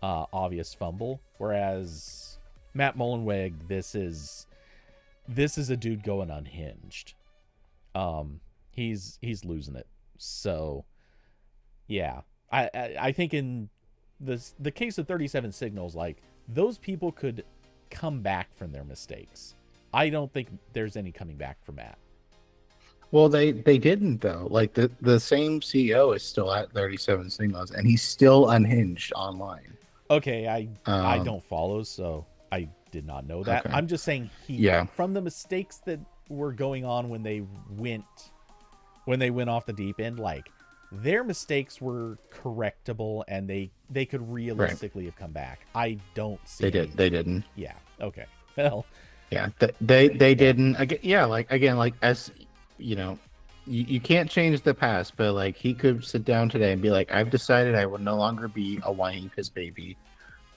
obvious fumble, whereas Matt Mullenweg, this is a dude going unhinged. He's losing it. So yeah, I think in the case of 37 Signals, like those people could come back from their mistakes. I don't think there's any coming back from Matt. Well, they didn't though. Like the same CEO is still at 37 Signals, and he's still unhinged online. Okay, I Um, don't follow, so I did not know that. okay. I'm just saying he Yeah. from the mistakes that were going on when they went off the deep end, like their mistakes were correctable and they could Right. realistically have come back. I don't see They any. did. They didn't. Yeah. Okay. Well, Yeah. They yeah. didn't. Again, yeah. Like again, like as you know, you can't change the past, but like he could sit down today and be like, I've decided I will no longer be a whiny piss baby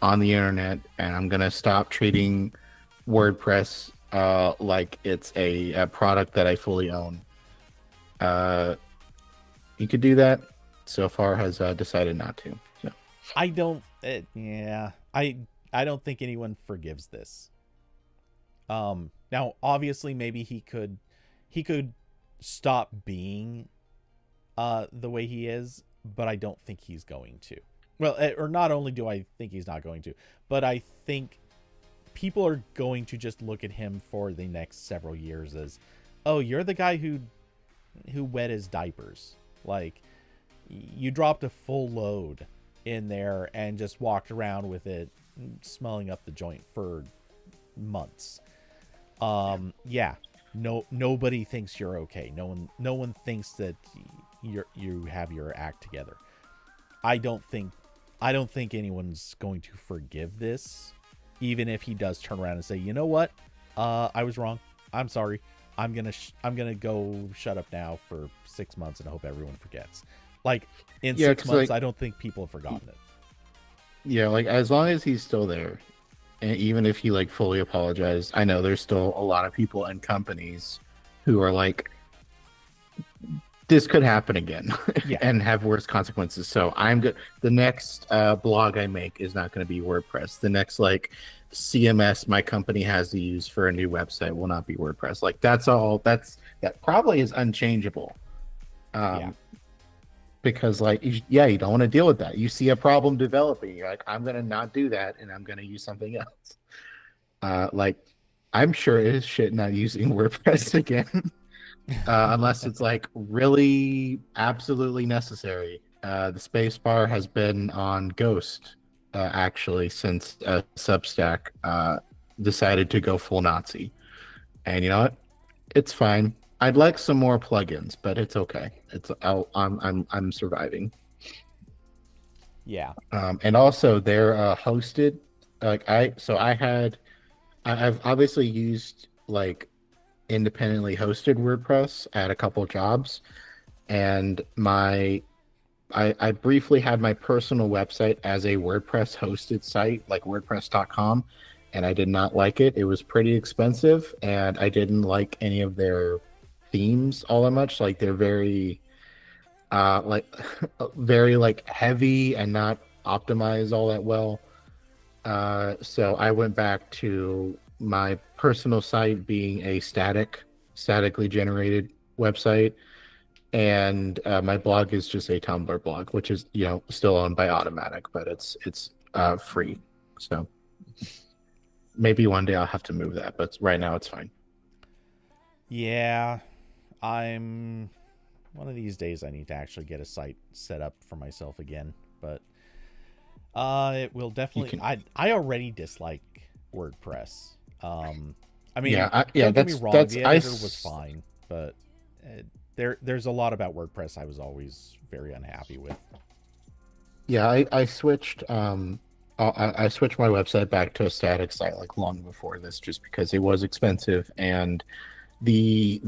on the internet, and I'm gonna stop treating WordPress like it's a product that I fully own. Uh, he could do that. So far, has decided not to. So I don't yeah. I don't think anyone forgives this. Now obviously maybe he could stop being the way he is, but I don't think he's going to. Well, or not only do I think he's not going to, but I think people are going to just look at him for the next several years as, oh, you're the guy who wet his diapers. Like you dropped a full load in there and just walked around with it smelling up the joint for months. Yeah. No, nobody thinks you're okay. No one thinks that you have your act together. I don't think I don't think anyone's going to forgive this, even if he does turn around and say, you know what, I was wrong. I'm sorry. I'm gonna go shut up now for 6 months and hope everyone forgets. Like in yeah, six because months, like I don't think people have forgotten it. yeah, like as long as he's still there, and even if he like fully apologized, I know there's still a lot of people and companies who are like, this could happen again Yeah, and have worse consequences. So I'm good. The next blog I make is not going to be WordPress. The next like CMS my company has to use for a new website will not be WordPress. Like that's all. That probably is unchangeable. yeah, Um, because like yeah, you don't want to deal with that. You see a problem developing, you're like, I'm gonna not do that, and I'm gonna use something else. Like I'm sure it is shit not using WordPress again. Unless it's like really absolutely necessary. The space bar has been on Ghost actually since Substack decided to go full Nazi. And you know what? It's fine. I'd like some more plugins, but it's okay. I'm surviving. yeah. And also they're hosted. Like I've obviously used like independently hosted WordPress at a couple jobs, and I briefly had my personal website as a WordPress hosted site, like WordPress.com, and I did not like it. It was pretty expensive, and I didn't like any of their themes all that much. Like they're very like very like heavy and not optimized all that well. So I went back to my personal site being a statically generated website, and my blog is just a Tumblr blog, which is still owned by Automatic, but it's free. So maybe one day I'll have to move that, but right now it's fine. Yeah, I'm one of these days I need to actually get a site set up for myself again, but it will You definitely can, I already dislike WordPress. I mean, yeah. don't get me wrong, That's the editor was fine, but there's a lot about WordPress I was always very unhappy with. yeah. I switched I switched my website back to a static site like long before this, just because it was expensive, and the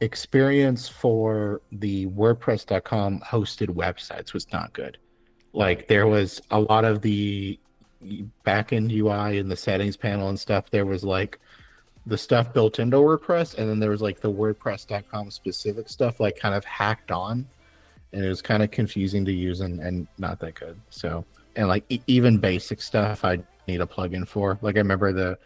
experience for the WordPress.com hosted websites was not good. Like Right. there was a lot of the backend UI in the settings panel and stuff. There was like the stuff built into WordPress, and then there was like the WordPress.com specific stuff like kind of hacked on, and it was kind of confusing to use and not that good. So and like even basic stuff I need a plugin for. Like I remember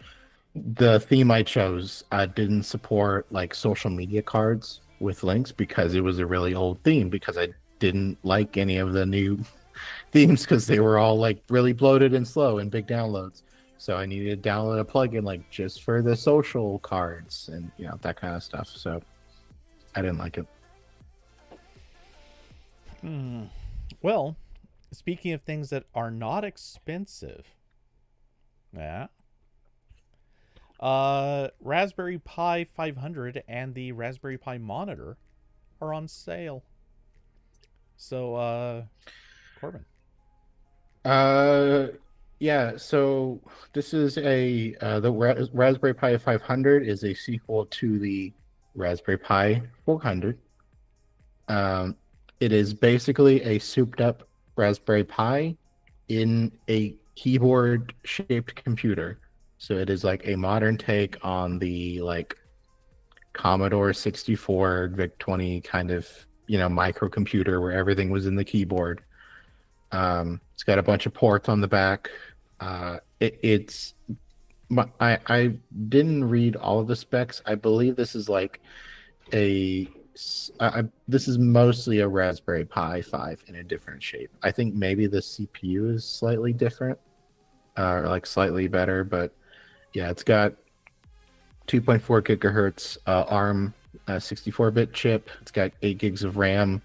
the theme I chose didn't support like social media cards with links because it was a really old theme because I didn't like any of the new themes because they were all like really bloated and slow and big downloads. So I needed to download a plugin like just for the social cards and that kind of stuff. So I didn't like it. Well, speaking of things that are not expensive, yeah, Raspberry Pi 500 and the Raspberry Pi monitor are on sale. So, Corbin. Uh, yeah. So this is Raspberry Pi 500 is a sequel to the Raspberry Pi 400. Um, it is basically a souped up Raspberry Pi in a keyboard shaped computer. So it is like a modern take on the like Commodore 64 VIC-20 kind of microcomputer where everything was in the keyboard. It's got a bunch of ports on the back. I didn't read all of the specs. I believe this is like a this is mostly a Raspberry Pi 5 in a different shape. I think maybe the CPU is slightly different, or like slightly better, but yeah, it's got 2.4 gigahertz ARM 64-bit chip. It's got 8 gigs of RAM.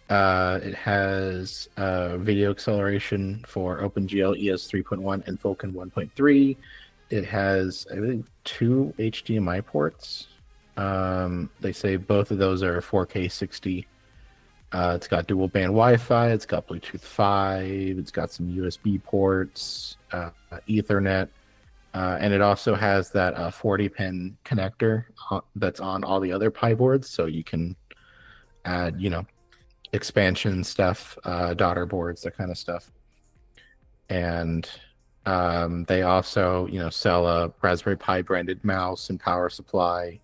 It has video acceleration for OpenGL ES 3.1 and Vulkan 1.3. It has, I believe, 2 HDMI ports. They say both of those are 4K 60. It's got dual band Wi-Fi. It's got Bluetooth 5. It's got some USB ports, Ethernet. And it also has that 40-pin connector that's on all the other Pi boards, so you can add, expansion stuff, daughter boards, that kind of stuff. And they also, sell a Raspberry Pi branded mouse and power supply.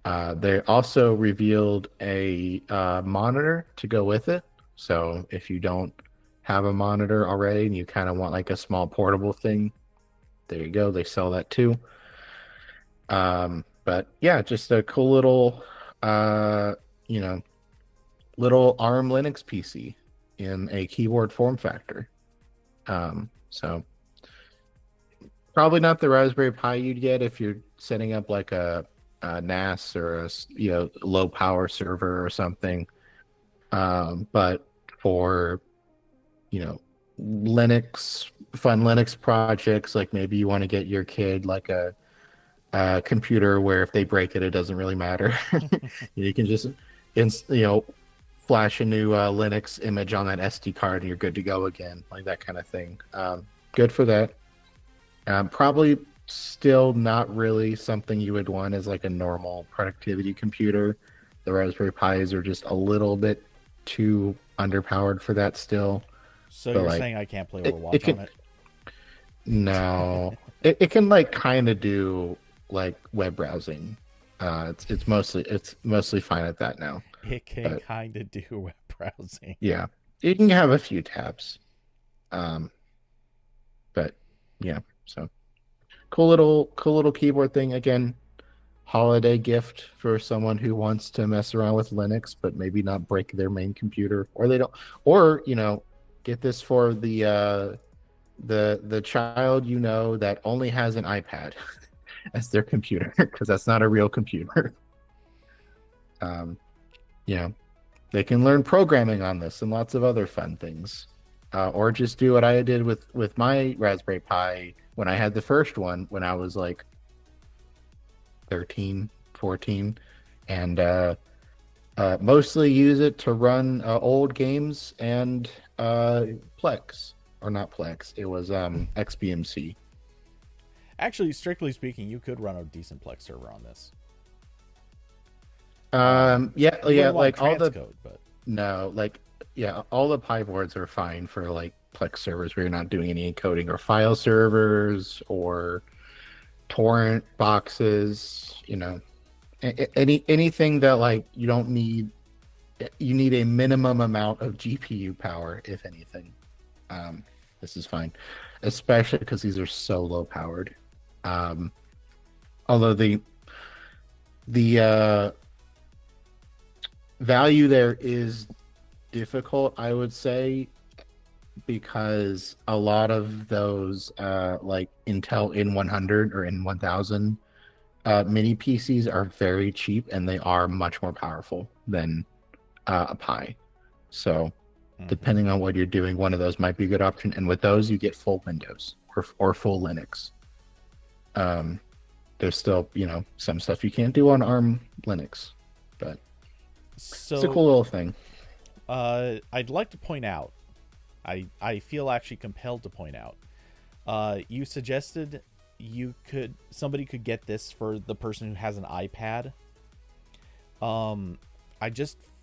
They also revealed a monitor to go with it. So if you don't have a monitor already and you kind of want like a small portable thing, there you go. They sell that too. But yeah, just a cool little, little ARM Linux PC in a keyboard form factor. So probably not the Raspberry Pi you'd get if you're setting up like a NAS or a low power server or something. But for fun Linux projects, like maybe you want to get your kid like a computer where if they break it, it doesn't really matter. You can just flash a new Linux image on that SD card and you're good to go again, like that kind of thing. Good for that. Probably still not really something you would want as like a normal productivity computer. The Raspberry Pis are just a little bit too underpowered for that still. So you're saying I can't play Overwatch on it? No. it can like kind of do like web browsing. It's mostly fine at that now. It can kind of do web browsing. Yeah. You can have a few tabs. But yeah, so cool little keyboard thing. Again, holiday gift for someone who wants to mess around with Linux but maybe not break their main computer, or they don't, or get this for the child that only has an iPad as their computer because that's not a real computer. They can learn programming on this and lots of other fun things, or just do what I did with my Raspberry Pi when I had the first one when I was like 13, 14, and mostly use it to run old games and Plex, or not Plex. It was XBMC. Actually, strictly speaking, you could run a decent Plex server on this. Like all the code, but no, like yeah, all the Pi boards are fine for like Plex servers where you're not doing any encoding, or file servers, or torrent boxes, anything that like you don't need. You need a minimum amount of GPU power, if anything. Um, this is fine, especially because these are so low powered. Um, although the value there is difficult, I would say, because a lot of those like Intel N100 or N1000 mini PCs are very cheap and they are much more powerful than a Pi. So depending on what you're doing, one of those might be a good option. And with those, you get full Windows or full Linux. There's still, some stuff you can't do on ARM Linux, but it's a cool little thing. I'd like to point out, I feel actually compelled to point out, you suggested somebody could get this for the person who has an iPad.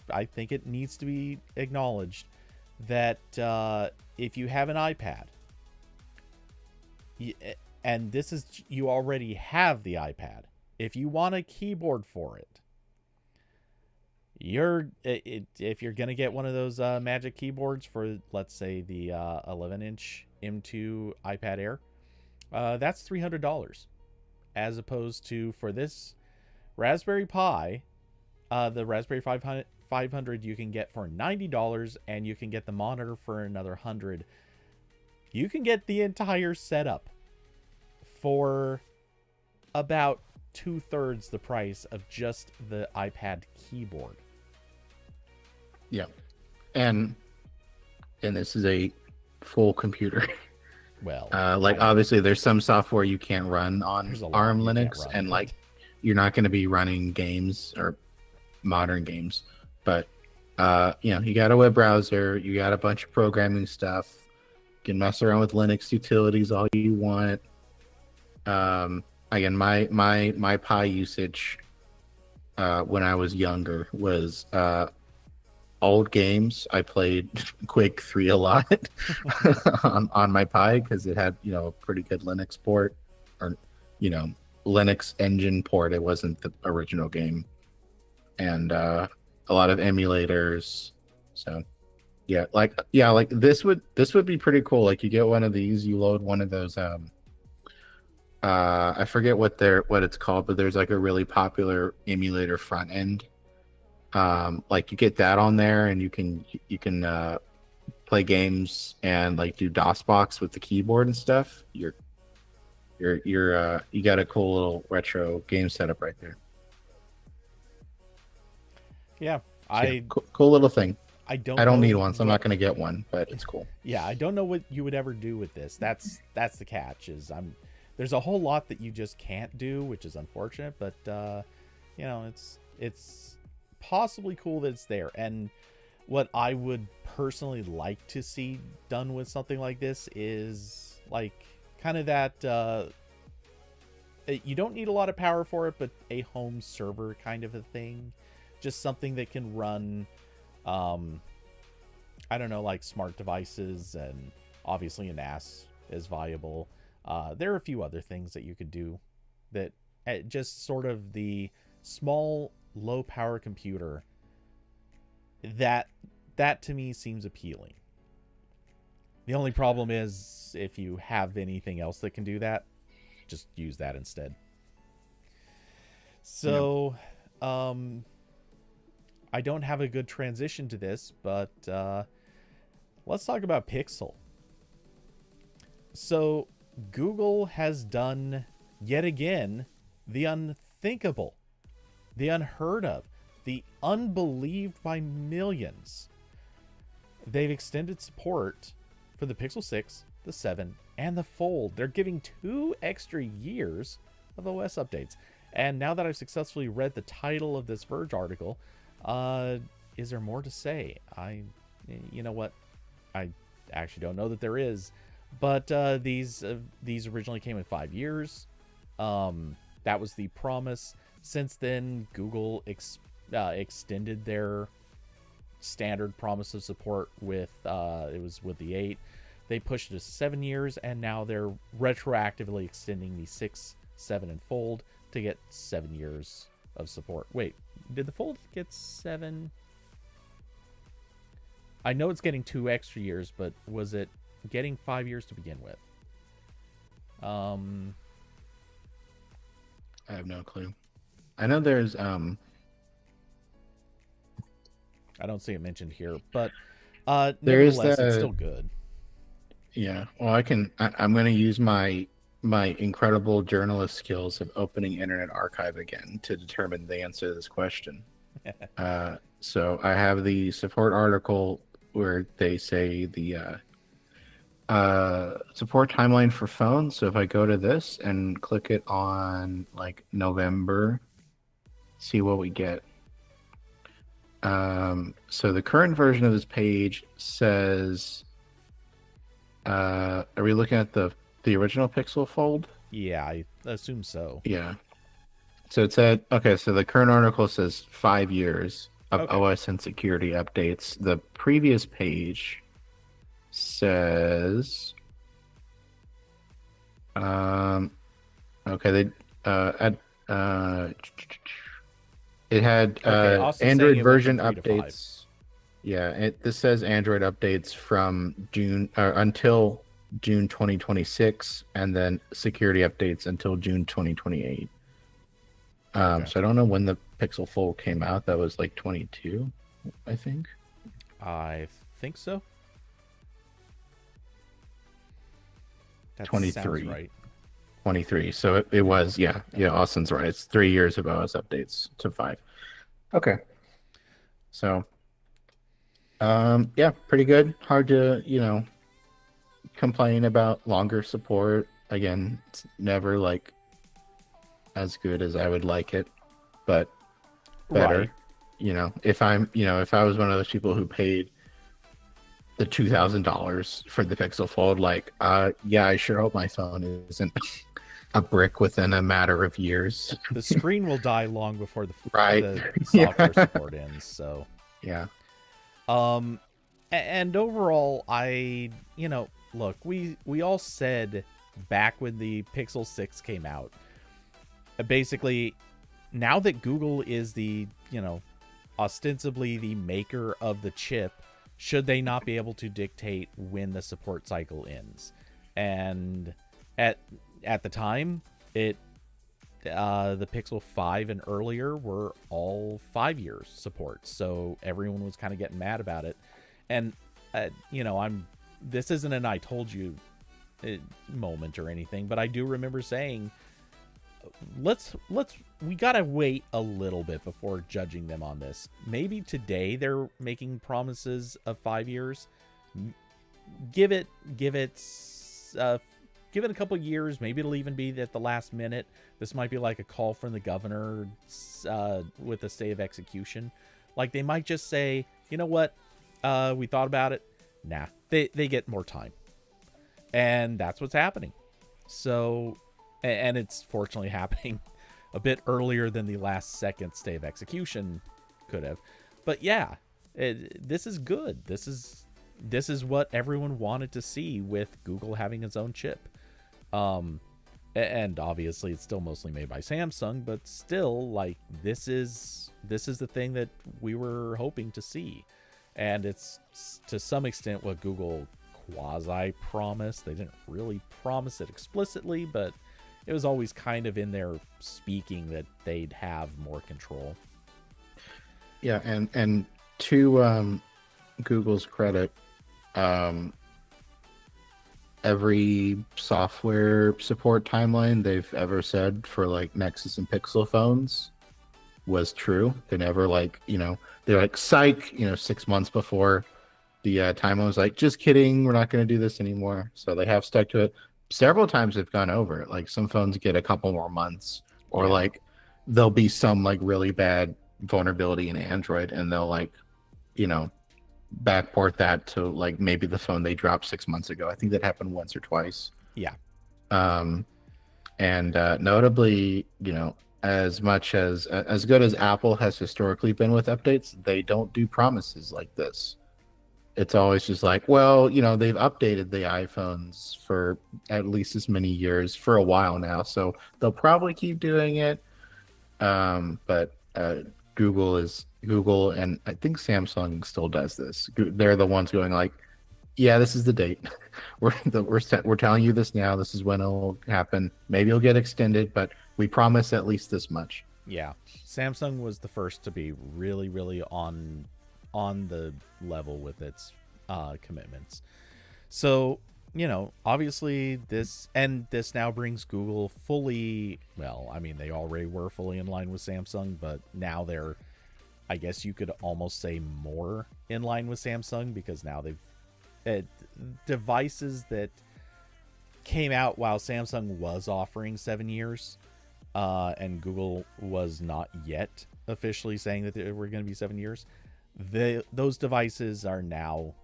I think it needs to be acknowledged that if you have an iPad, and you already have the iPad, if you want a keyboard for it, if you're gonna get one of those Magic keyboards for, let's say, the 11-inch M2 iPad Air, that's $300, as opposed to, for this Raspberry Pi, the Raspberry 500 you can get for $90, and you can get the monitor for another $100. You can get the entire setup for about 2/3 the price of just the iPad keyboard. Yeah, and this is a full computer. Well, obviously there's some software you can't run on ARM Linux, and like you're not going to be running games or modern games, but you got a web browser, you got a bunch of programming stuff, you can mess around with Linux utilities all you want. Again, my Pi usage when I was younger was old games. I played Quake 3 a lot on my Pi because it had a pretty good Linux port, or Linux engine port. It wasn't the original game, and a lot of emulators. So like this would be pretty cool. Like you get one of these, you load one of those I forget what it's called, but there's like a really popular emulator front end. Like you get that on there, and you can play games and like do DOSBox with the keyboard and stuff. You got a cool little retro game setup right there. Yeah, cool little thing. I don't need one, so I'm not going to get one, but it's cool. Yeah, I don't know what you would ever do with this. That's the catch. There's a whole lot that you just can't do, which is unfortunate, but it's possibly cool that it's there. And what I would personally like to see done with something like this is like kind of that you don't need a lot of power for it, but a home server kind of a thing. Just something that can run I don't know, like smart devices, and obviously a NAS is viable. There are a few other things that you could do that just sort of the small, low power computer that to me seems appealing. The only problem is if you have anything else that can do that, just use that instead. So, I don't have a good transition to this, but let's talk about Pixel. So, Google has done, yet again, the unthinkable, the unheard of, the unbelieved by millions. They've extended support for the Pixel 6, the 7, and the Fold. They're giving 2 extra years of OS updates. And now that I've successfully read the title of this Verge article, is there more to say? You know what? I actually don't know that there is. But these originally came in 5 years. That was the promise. Since then, Google extended their standard promise of support with it was with the 8. They pushed it to 7 years, and now they're retroactively extending the 6 7 and Fold to get 7 years of support. Wait, did the Fold get 7? I know it's getting 2 extra years, but was it getting 5 years to begin with? I have no clue. I know there's I don't see it mentioned here, but there is nevertheless, it's the still good. yeah. Well, I'm going to use my incredible journalist skills of opening Internet Archive again to determine the answer to this question. So I have the support article where they say the support timeline for phones. So if I go to this and click it on like November, see what we get. So the current version of this page says, are we looking at the original Pixel Fold? Yeah, I assume so. Yeah. So it said, okay, so the current article says 5 years of Okay. OS and security updates. The previous page says, okay, they, it had Okay, Austin's saying Android it went version from 3 to 5. updates. Yeah, this says Android updates from June until June 2026, and then security updates until June 2028. Okay. So I don't know when the Pixel Fold came out. That was like 22, I think. I think so. That 23. sounds right. 23. So it was, yeah. Austin's right. It's 3 years of OS updates to 5. Okay. So, yeah, pretty good. Hard to, complain about longer support. Again, it's never like as good as I would like it, but better. Right. If I was one of those people who paid the $2,000 for the Pixel Fold, like, yeah, I sure hope my phone isn't a brick within a matter of years. The screen will die long before the Right. the software support ends. So Yeah. And overall, look, we all said back when the Pixel 6 came out, basically, now that Google is the, ostensibly the maker of the chip, should they not be able to dictate when the support cycle ends? And at the time, the Pixel 5 and earlier were all 5 years support, so everyone was kind of getting mad about it. And this isn't an I told you moment or anything, but I do remember saying, we gotta wait a little bit before judging them on this. Maybe today they're making promises of 5 years. Give it a couple years. Maybe it'll even be at the last minute. This might be like a call from the governor with a stay of execution. Like, they might just say, you know what, we thought about it. Nah, they get more time, and that's what's happening. So, and it's fortunately happening a bit earlier than the last second stay of execution could have. But yeah, this is good. This is what everyone wanted to see with Google having its own chip. And obviously it's still mostly made by Samsung, but still, like, this is the thing that we were hoping to see. And it's to some extent what Google quasi promised. They didn't really promise it explicitly, but it was always kind of in their speaking that they'd have more control. Yeah, and to Google's credit, every software support timeline they've ever said for like Nexus and Pixel phones was true. They never they're like, psych, 6 months before the timeline was like, just kidding, we're not going to do this anymore. So they have stuck to it. Several times they've gone over it. Like, some phones get a couple more months, or like there'll be some like really bad vulnerability in Android, and they'll backport that to like maybe the phone they dropped 6 months ago. I think that happened once or twice. Yeah. And notably, as much as good as Apple has historically been with updates, they don't do promises like this. it's always just like, well, they've updated the iPhones for at least as many years for a while now, so they'll probably keep doing it. But Google is Google, and I think Samsung still does this. They're the ones going like, yeah, this is the date. We're telling you this now. This is when it'll happen. Maybe it'll get extended, but we promise at least this much. Yeah, Samsung was the first to be really, really on the level with its commitments. So, obviously this now brings Google fully, well, I mean, they already were fully in line with Samsung, but now they're, I guess you could almost say, more in line with Samsung, because now they've devices that came out while Samsung was offering 7 years, and Google was not yet officially saying that they were going to be 7 years. Those devices are now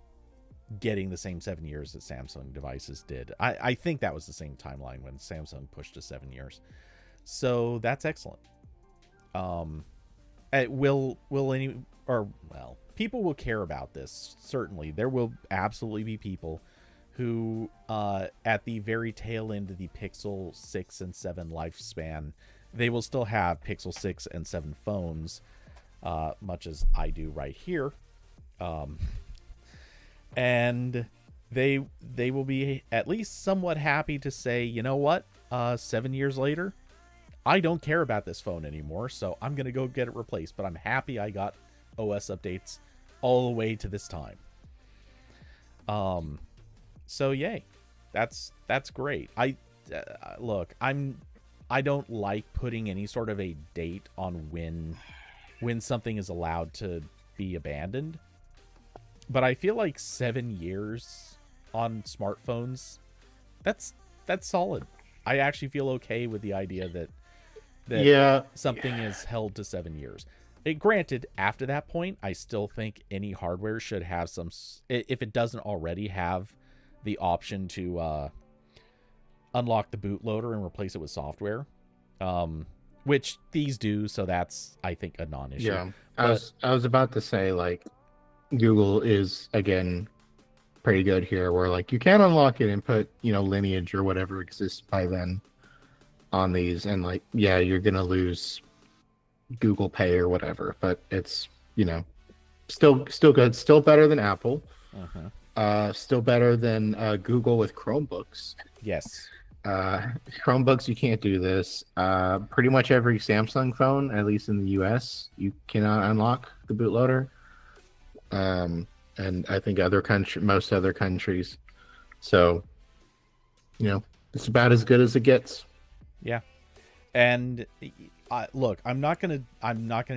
getting the same 7 years that Samsung devices did. I think that was the same timeline when Samsung pushed to 7 years. So that's excellent. People will care about this. Certainly, there will absolutely be people who, at the very tail end of the Pixel 6 and 7 lifespan, they will still have Pixel 6 and 7 phones, much as I do right here. And they will be at least somewhat happy to say, you know what, 7 years later, I don't care about this phone anymore, so I'm going to go get it replaced. But I'm happy I got OS updates all the way to this time. So yay, that's great. I don't like putting any sort of a date on when something is allowed to be abandoned, but I feel like 7 years on smartphones, that's solid. I actually feel okay with the idea that something is held to 7 years. Granted, after that point, I still think any hardware should have some, if it doesn't already have the option to unlock the bootloader and replace it with software, which these do, so that's, I think, a non-issue. Yeah, I was about to say, like, Google is, again, pretty good here, where, like, you can unlock it and put, lineage or whatever exists by then on these, and, like, yeah, you're gonna lose Google Pay or whatever, but it's, still good, still better than Apple. Still better than Google with Chromebooks. Yes. Chromebooks, you can't do this. Pretty much every Samsung phone, at least in the US, you cannot unlock the bootloader. And I think most other countries. So, it's about as good as it gets. Yeah. And look, I'm not gonna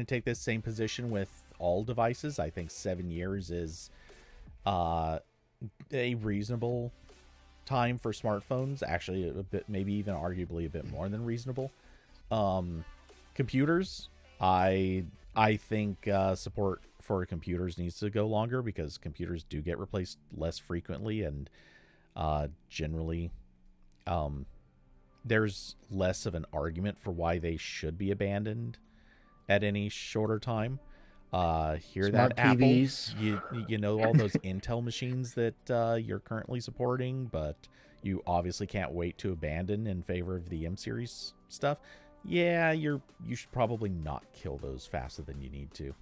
take this same position with all devices. I think 7 years is a reasonable time for smartphones. Actually, a bit, maybe even arguably a bit more than reasonable. Computers, I think support for computers needs to go longer, because computers do get replaced less frequently, and generally there's less of an argument for why they should be abandoned at any shorter time. Hear Smart that, Apple? TVs. You know all those Intel machines that you're currently supporting, but you obviously can't wait to abandon in favor of the M series stuff. Yeah, you should probably not kill those faster than you need to.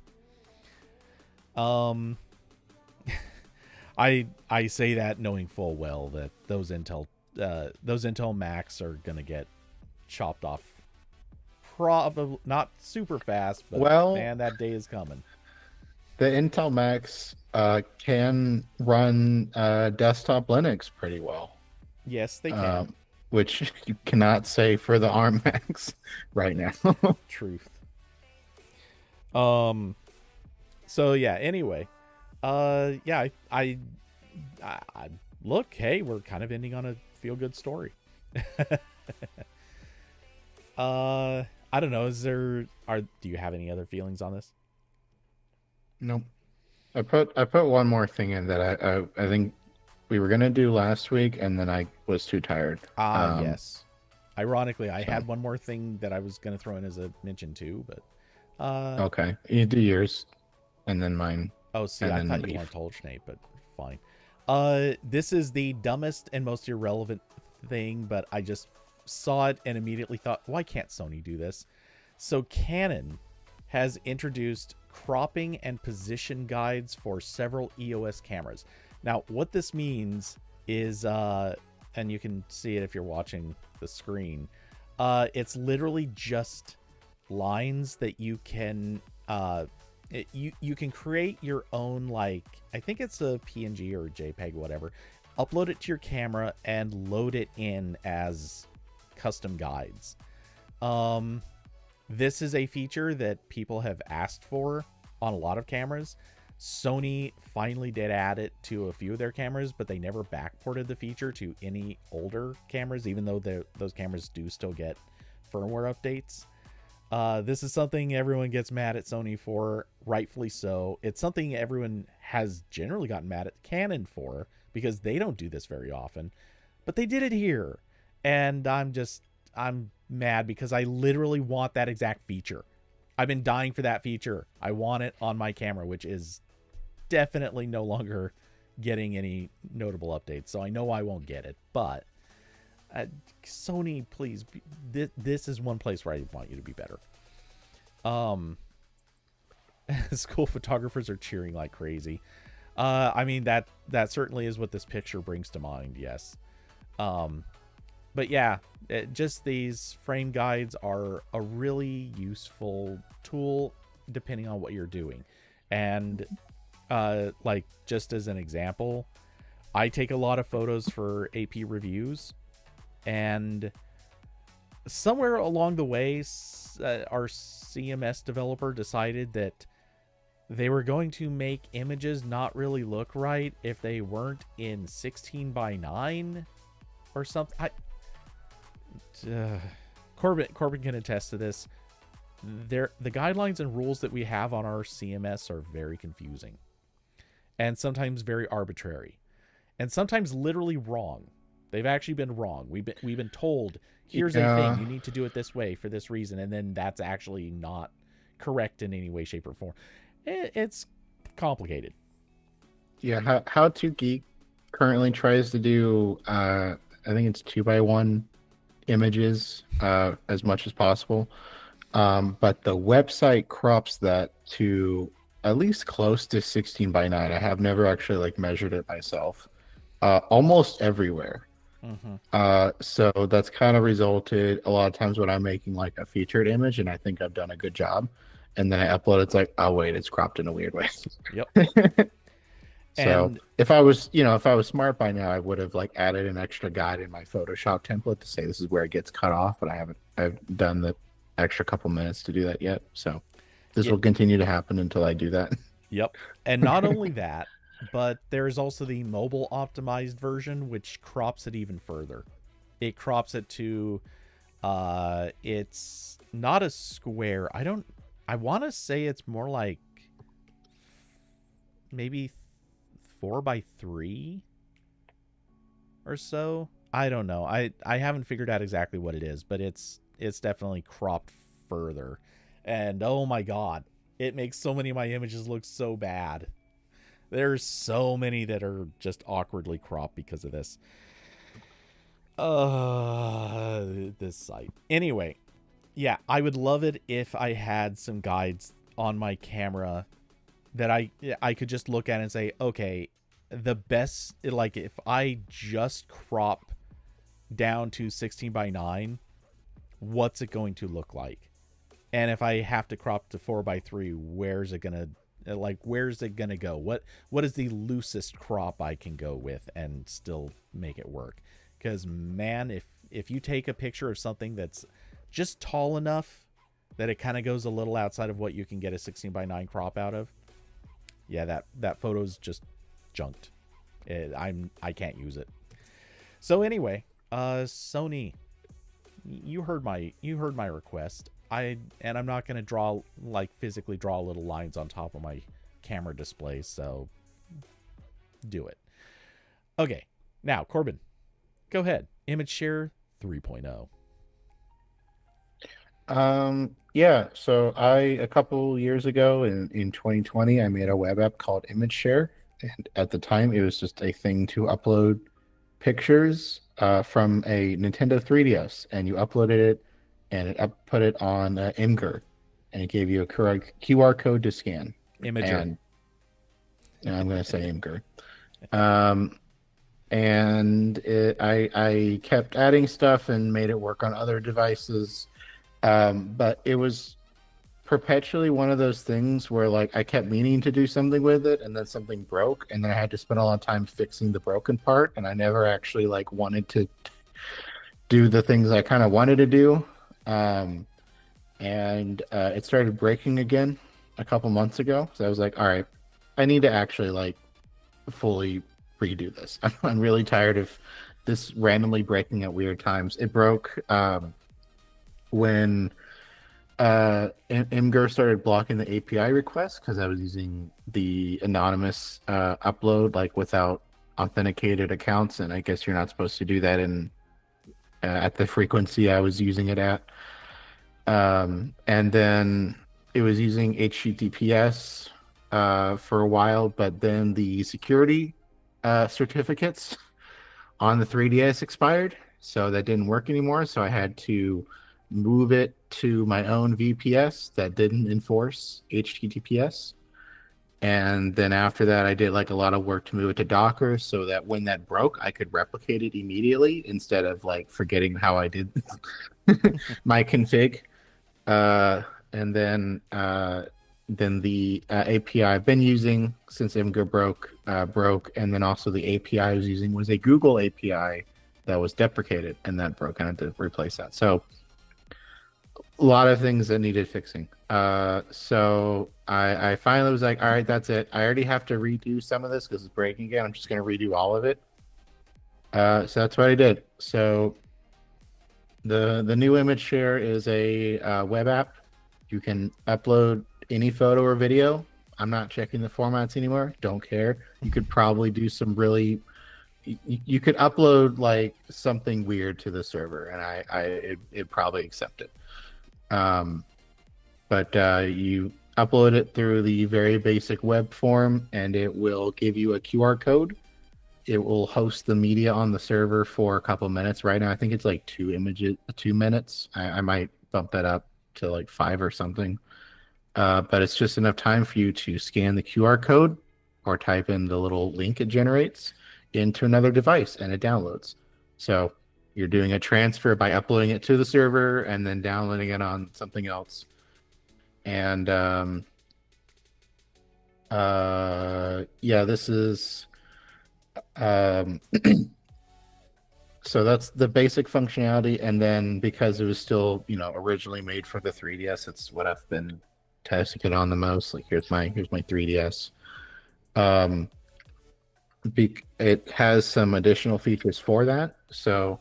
I say that knowing full well that those Intel Macs are gonna get chopped off, probably not super fast, but man, that day is coming. The Intel Macs can run desktop Linux pretty well. Yes, they can. Which you cannot say for the ARM Macs right now. Truth. So yeah, anyway. Yeah, I look, hey, we're kind of ending on a feel good story. I don't know, do you have any other feelings on this? Nope. I put one more thing in that I think we were gonna do last week, and then I was too tired. Yes. Ironically, I had one more thing that I was gonna throw in as a mention too, but okay, you do yours, and then mine. Oh, see, I thought you wanted to alternate, but fine. This is the dumbest and most irrelevant thing, but I just saw it and immediately thought, why can't Sony do this? So Canon has introduced cropping and position guides for several EOS cameras. Now, what this means is, and you can see it if you're watching the screen, it's literally just lines that you can you can create your own, like, I think it's a PNG or a JPEG, whatever, upload it to your camera and load it in as custom guides. This is a feature that people have asked for on a lot of cameras. Sony finally did add it to a few of their cameras, but they never backported the feature to any older cameras, even though those cameras do still get firmware updates. This is something everyone gets mad at Sony for, rightfully so. It's something everyone has generally gotten mad at Canon for, because they don't do this very often. But they did it here. And I'm mad because I literally want that exact feature. I've been dying for that feature. I want it on my camera, which is definitely no longer getting any notable updates. So I know I won't get it. But Sony, please, this is one place where I want you to be better. School photographers are cheering like crazy. I mean, that certainly is what this picture brings to mind, yes. But yeah, just these frame guides are a really useful tool depending on what you're doing. And like, just as an example, I take a lot of photos for AP reviews, and somewhere along the way, our CMS developer decided that they were going to make images not really look right if they weren't in 16:9 or something. Corbin can attest to this. The guidelines and rules that we have on our CMS are very confusing, and sometimes very arbitrary, and sometimes literally wrong. They've actually been wrong. We've been told, here's a thing, you need to do it this way for this reason, and then that's actually not correct in any way, shape, or form. It's complicated. Yeah, How to Geek currently tries to do, I think it's 2x1 images as much as possible, but the website crops that to at least close to 16:9. I have never actually like measured it myself. Almost everywhere. So that's kind of resulted a lot of times when I'm making like a featured image and I think I've done a good job, and then I upload it, it's like, oh wait, it's cropped in a weird way. Yep. So And if I was smart by now, I would have like added an extra guide in my Photoshop template to say this is where it gets cut off, but I've done the extra couple minutes to do that yet. So this will continue to happen until I do that. Yep. And not only that, but there's also the mobile optimized version, which crops it even further. It crops it to, it's not a square. I want to say it's more like maybe 4:3 or so. I don't know. I haven't figured out exactly what it is, but it's definitely cropped further. And oh my God, it makes so many of my images look so bad. There's so many that are just awkwardly cropped because of this. This site. Anyway, yeah, I would love it if I had some guides on my camera that I could just look at and say, okay, the best, like, if I just crop down to 16:9, what's it going to look like? And if I have to crop to 4:3, where's it gonna go? What is the loosest crop I can go with and still make it work? Because man, if you take a picture of something that's just tall enough that it kind of goes a little outside of what you can get a 16:9 crop out of, yeah, that photo's just junked. I can't use it. So anyway, Sony, you heard my request. I'm not going to physically draw little lines on top of my camera display, so do it. Okay, now Corbin, go ahead. Image share 3.0. Yeah, so a couple years ago in 2020, I made a web app called Image Share, And at the time, it was just a thing to upload pictures from a Nintendo 3DS, and you uploaded it, and put it on Imgur, and it gave you a QR code to scan. Imager. And I'm going to say Imgur. Um, and I kept adding stuff and made it work on other devices. But it was perpetually one of those things where like I kept meaning to do something with it, and then something broke, and then I had to spend a lot of time fixing the broken part, and I never actually like wanted to do the things I kind of wanted to do. And it started breaking again a couple months ago, so I was like, all right, I need to actually like fully redo this. I'm really tired of this randomly breaking at weird times. It broke when Imgur started blocking the API requests because I was using the anonymous upload like without authenticated accounts, and I guess you're not supposed to do that in at the frequency I was using it at. And then it was using HTTPS for a while, but then the security certificates on the 3DS expired, so that didn't work anymore. So I had to move it to my own VPS that didn't enforce HTTPS. And then after that, I did like a lot of work to move it to Docker so that when that broke, I could replicate it immediately instead of like forgetting how I did my config. And then the API I've been using since Imgur broke, and then also the API I was using was a Google API that was deprecated, and that broke. I had to replace that. So a lot of things that needed fixing. So I finally was like, all right, that's it. I already have to redo some of this because it's breaking again. I'm just going to redo all of it. So that's what I did. So the new image share is a web app. You can upload any photo or video. I'm not checking the formats anymore. Don't care. You could probably do some really. You could upload like something weird to the server, and it'd probably accept it. But you upload it through the very basic web form, and it will give you a QR code. It will host the media on the server for a couple minutes. Right now, I think it's like 2 minutes. I might bump that up to like 5 or something. But it's just enough time for you to scan the QR code or type in the little link it generates into another device, and it downloads. So you're doing a transfer by uploading it to the server and then downloading it on something else. And yeah, this is so that's the basic functionality. And then because it was still, originally made for the 3DS, it's what I've been testing it on the most. Like here's my 3DS. It has some additional features for that. So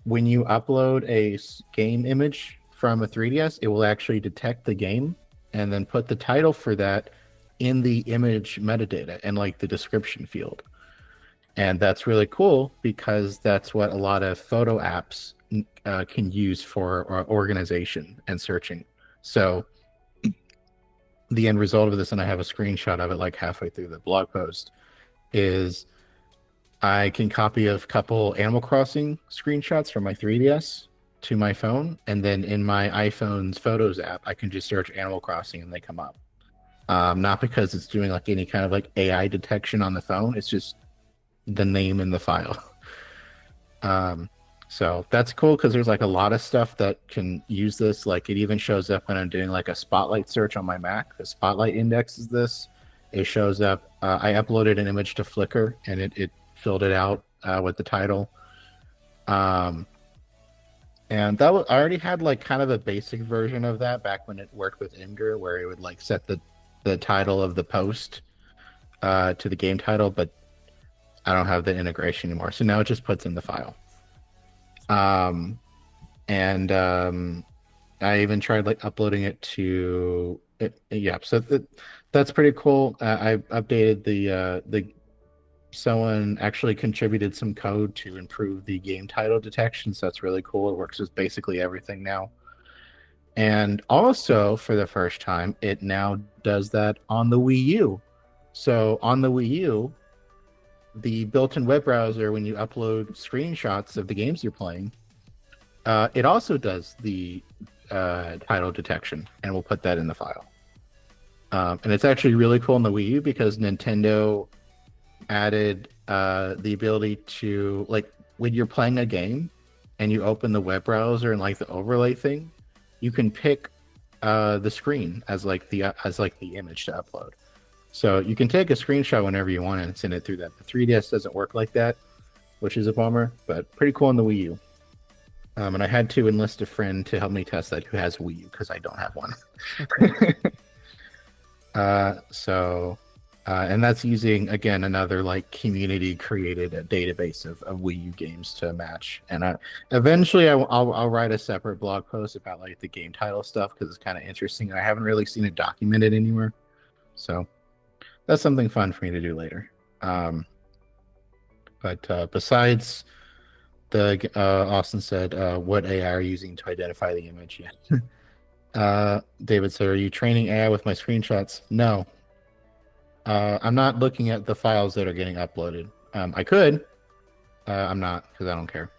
when you upload a game image from a 3DS, it will actually detect the game and then put the title for that in the image metadata and like the description field. And that's really cool because that's what a lot of photo apps can use for organization and searching. So the end result of this, and I have a screenshot of it like halfway through the blog post, is I can copy a couple Animal Crossing screenshots from my 3DS to my phone, and then in my iPhone's Photos app, I can just search Animal Crossing and they come up. Not because it's doing like any kind of like AI detection on the phone. It's just the name in the file. So that's cool because there's like a lot of stuff that can use this. Like it even shows up when I'm doing like a Spotlight search on my Mac. The Spotlight indexes this. It shows up. I uploaded an image to Flickr and it filled it out with the title. And that was, I already had like kind of a basic version of that back when it worked with Imgur, where it would like set the title of the post to the game title, but I don't have the integration anymore. So now it just puts in the file. And I even tried like uploading it to it. Yeah. So that's pretty cool. I updated the someone actually contributed some code to improve the game title detection. So that's really cool. It works with basically everything now. And also for the first time, it now does that on the Wii U. So on the Wii U, the built-in web browser, when you upload screenshots of the games you're playing, it also does the title detection, and we'll put that in the file. And it's actually really cool in the Wii U because Nintendo added the ability to, like, when you're playing a game and you open the web browser and like the overlay thing, you can pick the screen as like the image to upload. So you can take a screenshot whenever you want and send it through that. The 3DS doesn't work like that, which is a bummer, but pretty cool in the Wii U. And I had to enlist a friend to help me test that who has Wii U because I don't have one. And that's using, again, another like community created a database of Wii U games to match. And eventually I'll write a separate blog post about like the game title stuff because it's kind of interesting. I haven't really seen it documented anywhere. So that's something fun for me to do later. But besides the Austin said, what AI are you using to identify the image? Yeah. David said, are you training AI with my screenshots? No. I'm not looking at the files that are getting uploaded. I could. I'm not because I don't care.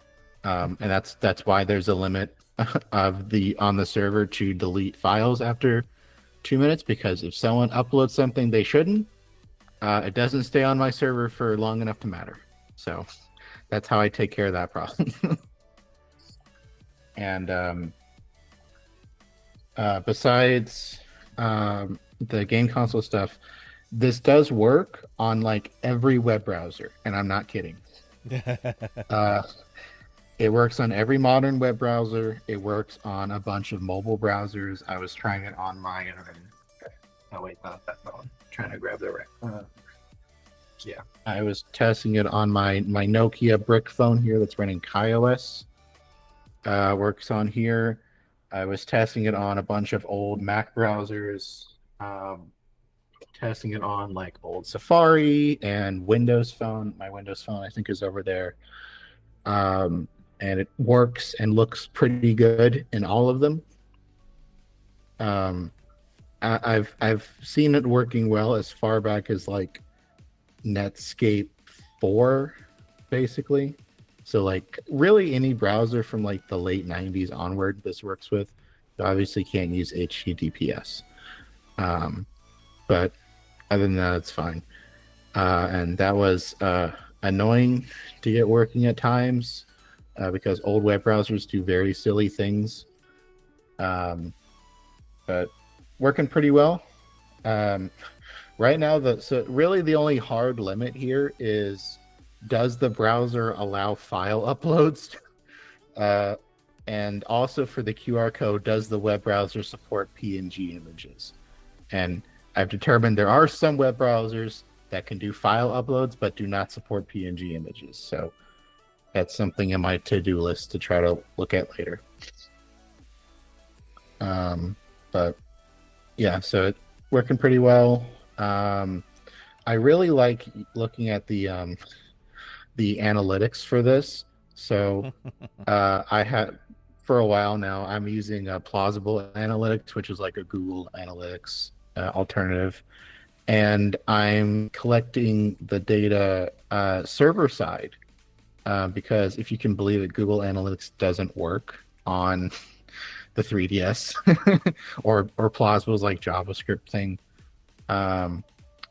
And that's why there's a limit on the server to delete files after 2 minutes, because if someone uploads something they shouldn't, it doesn't stay on my server for long enough to matter. So that's how I take care of that problem. And besides the game console stuff, this does work on like every web browser, and I'm not kidding. It works on every modern web browser. It works on a bunch of mobile browsers. I was trying it on my oh wait, not that phone. I'm trying to grab the right. Yeah, I was testing it on my Nokia brick phone here that's running KaiOS. Works on here. I was testing it on a bunch of old Mac browsers. Testing it on like old Safari and Windows Phone. My Windows Phone, I think, is over there. And it works and looks pretty good in all of them. I've seen it working well as far back as like Netscape 4, basically. So like really any browser from like the late 90s onward this works with. You obviously can't use HTTPS. But other than that, it's fine. And that was annoying to get working at times because old web browsers do very silly things. But working pretty well. Right now, so really the only hard limit here is, does the browser allow file uploads? And also for the QR code, does the web browser support PNG images? And I've determined there are some web browsers that can do file uploads but do not support PNG images. So that's something in my to-do list to try to look at later. But yeah, so it's working pretty well. I really like looking at the analytics for this. So I had, for a while now, I'm using Plausible Analytics, which is like a Google Analytics alternative, and I'm collecting the data server side because if you can believe it, Google Analytics doesn't work on the 3DS or Plausible's like JavaScript thing.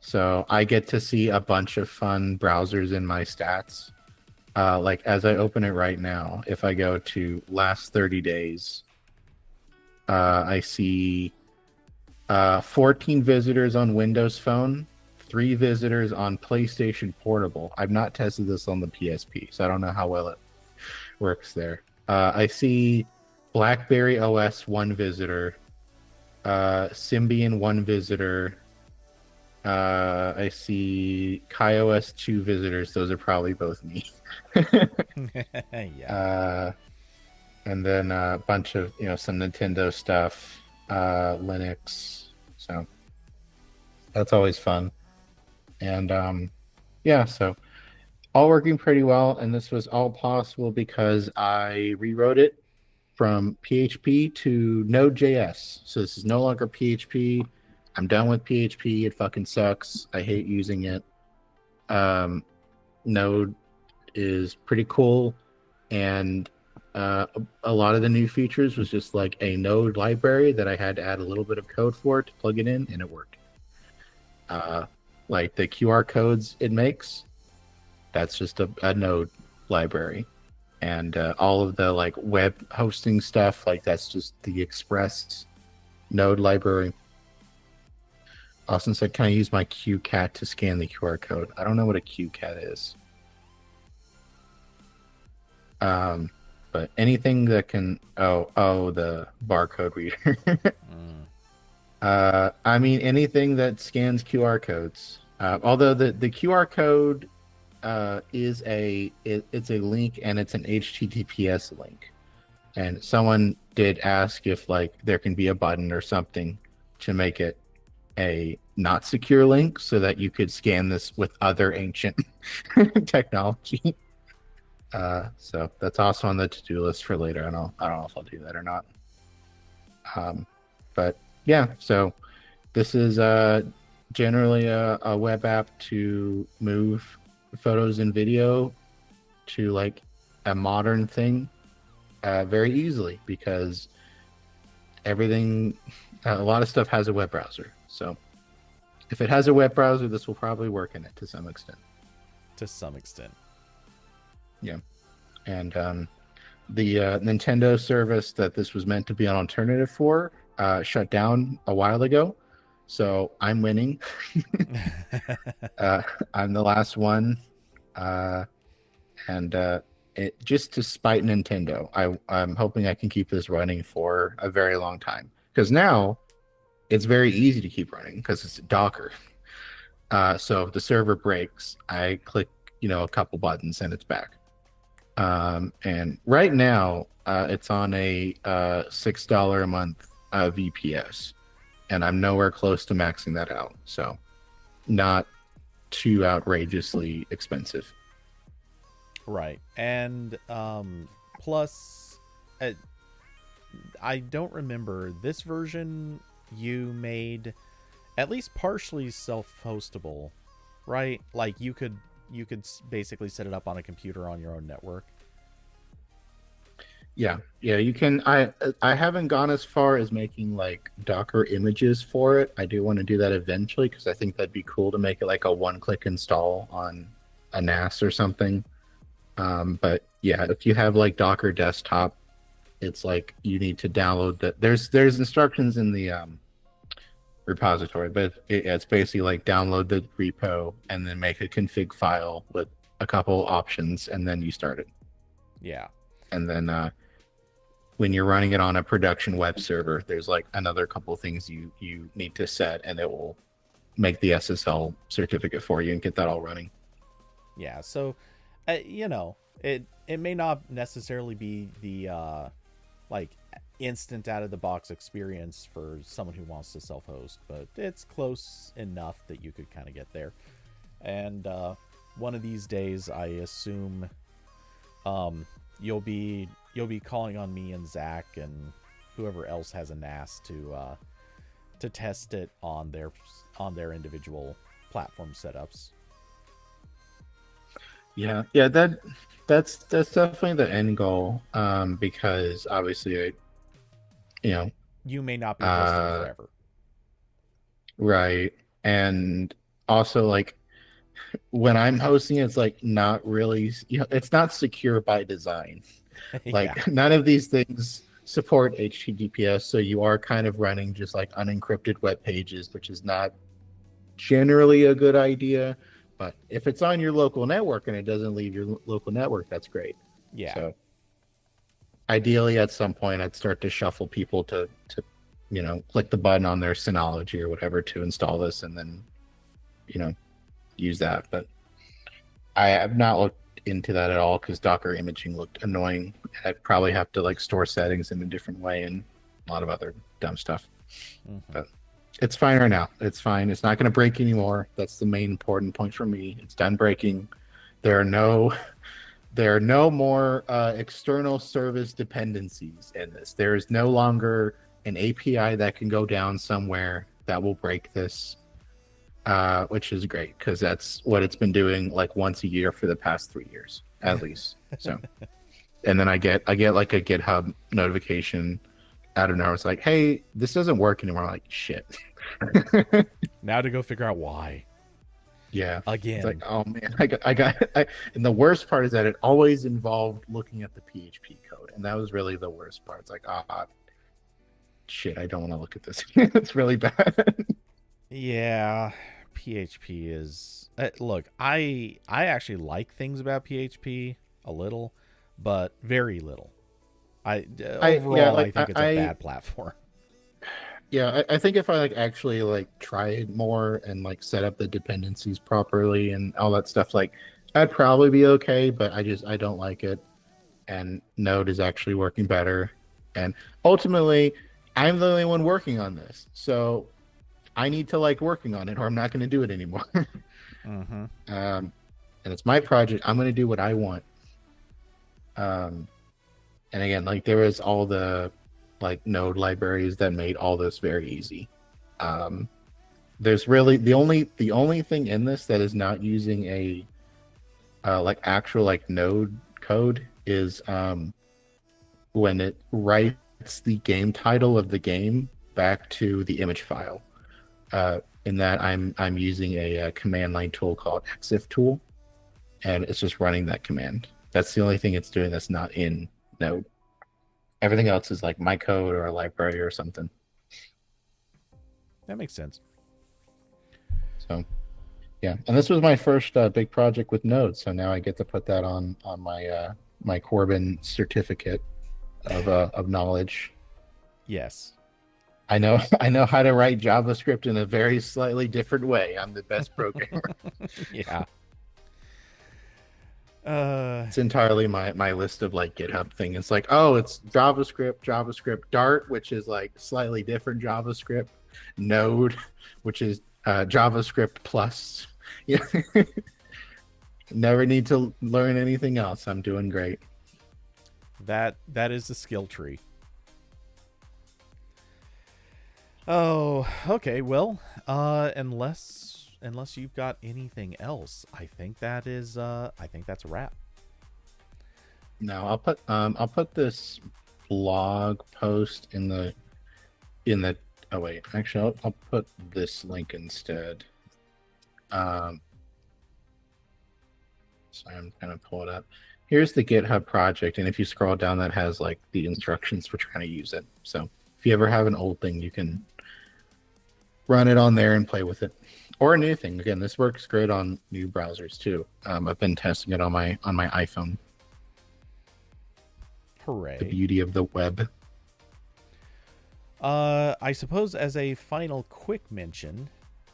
So I get to see a bunch of fun browsers in my stats. Like as I open it right now, if I go to last 30 days, I see 14 visitors on Windows Phone, 3 visitors on PlayStation Portable. I've not tested this on the PSP, so I don't know how well it works there. I see BlackBerry OS 1 visitor, Symbian 1 visitor. I see KaiOS 2 visitors. Those are probably both me. Yeah. And then a bunch of, some Nintendo stuff, Linux. So that's always fun. And yeah, so all working pretty well. And this was all possible because I rewrote it from PHP to Node.js. So this is no longer PHP. I'm done with PHP. It fucking sucks. I hate using it. Um, Node is pretty cool, and a lot of the new features was just like a Node library that I had to add a little bit of code for to plug it in, and it worked. Like the QR codes it makes, that's just a Node library, and all of the like web hosting stuff, like that's just the Express Node library. Austin said, "Can I use my QCat to scan the QR code?" I don't know what a QCat is. But anything that can the barcode reader. I mean anything that scans QR codes. Although the QR code is it's a link, and it's an HTTPS link. And someone did ask if like there can be a button or something to make it a not secure link so that you could scan this with other ancient technology. So that's also on the to-do list for later. I don't know if I'll do that or not. But yeah, so this is generally a web app to move photos and video to like a modern thing very easily, because everything, a lot of stuff has a web browser. So if it has a web browser, this will probably work in it to some extent. Yeah. And the Nintendo service that this was meant to be an alternative for shut down a while ago. So I'm winning. I'm the last one. And it just to spite Nintendo, I'm hoping I can keep this running for a very long time. Because now it's very easy to keep running because it's Docker. So if the server breaks, I click, a couple buttons and it's back. And right now, it's on a $6 a month VPS, and I'm nowhere close to maxing that out. So not too outrageously expensive. Right. And plus, I don't remember, this version you made at least partially self-hostable, right? Like you could basically set it up on a computer on your own network. Yeah, you can. I haven't gone as far as making like Docker images for it. I do want to do that eventually, because I think that'd be cool to make it like a one-click install on a NAS or something. But yeah, if you have like Docker desktop, it's like you need to download that. There's instructions in the repository, but it's basically like download the repo and then make a config file with a couple options, and then you start it. Yeah. And then when you're running it on a production web server, there's like another couple of things you need to set, and it will make the SSL certificate for you and get that all running. Yeah. So, it may not necessarily be the like instant out of the box experience for someone who wants to self-host, but it's close enough that you could kind of get there. And one of these days, I assume you'll be calling on me and Zach and whoever else has a NAS to test it on their individual platform setups. Yeah, that's definitely the end goal. Because obviously, you may not be hosting forever. Right. And also, like, when I'm hosting, it's like not really, it's not secure by design. Like none of these things support HTTPS, so you are kind of running just like unencrypted web pages, which is not generally a good idea. But if it's on your local network and it doesn't leave your local network, that's great. Yeah. So ideally, at some point, I'd start to shuffle people to click the button on their Synology or whatever to install this, and then use that. But I have not looked into that at all, because Docker imaging looked annoying. I'd probably have to like store settings in a different way and a lot of other dumb stuff. Mm-hmm. But it's fine right now. It's fine. It's not going to break anymore. That's the main important point for me. It's done breaking. There are no more external service dependencies in this. There is no longer an API that can go down somewhere that will break this, which is great because that's what it's been doing like once a year for the past 3 years at least. So, and then I get like a GitHub notification out of nowhere. It's like, hey, this doesn't work anymore. I'm like, shit. Now to go figure out why. Yeah. Again. It's like, oh man, and the worst part is that it always involved looking at the PHP code, and that was really the worst part. It's like, shit, I don't want to look at this. It's really bad. Yeah, PHP is look, I actually like things about PHP a little, but very little. Overall, I think it's a bad platform. Yeah, I think if I like actually like try it more and like set up the dependencies properly and all that stuff, like I'd probably be okay, but I don't like it. And Node is actually working better. And ultimately, I'm the only one working on this. So I need to like working on it or I'm not going to do it anymore. Mm-hmm. And it's my project. I'm going to do what I want. And again, like there was all the like Node libraries that made all this very easy. There's really the only thing in this that is not using a like actual like Node code is when it writes the game title of the game back to the image file. In that I'm using a command line tool called exif tool, and it's just running that command. That's the only thing it's doing that's not in Node. Everything else is like my code or a library or something. That makes sense. So, yeah, and this was my first big project with Node, so now I get to put that on my my Corbin certificate of knowledge. Yes, I know how to write JavaScript in a very slightly different way. I'm the best programmer. Yeah. It's entirely my list of like GitHub thing. It's like, oh, it's JavaScript, Dart, which is like slightly different JavaScript, Node, which is JavaScript plus. Yeah. Never need to learn anything else. I'm doing great. That is the skill tree. Oh, okay. Well, unless you've got anything else, I think that's a wrap. No, I'll put this blog post in the oh wait, actually I'll put this link instead. So I'm gonna pull it up. Here's the GitHub project, and if you scroll down, that has like the instructions for trying to use it. So if you ever have an old thing, you can run it on there and play with it, or a new thing. Again, this works great on new browsers too. I've been testing it on my iPhone. Hooray! The beauty of the web. I suppose as a final quick mention,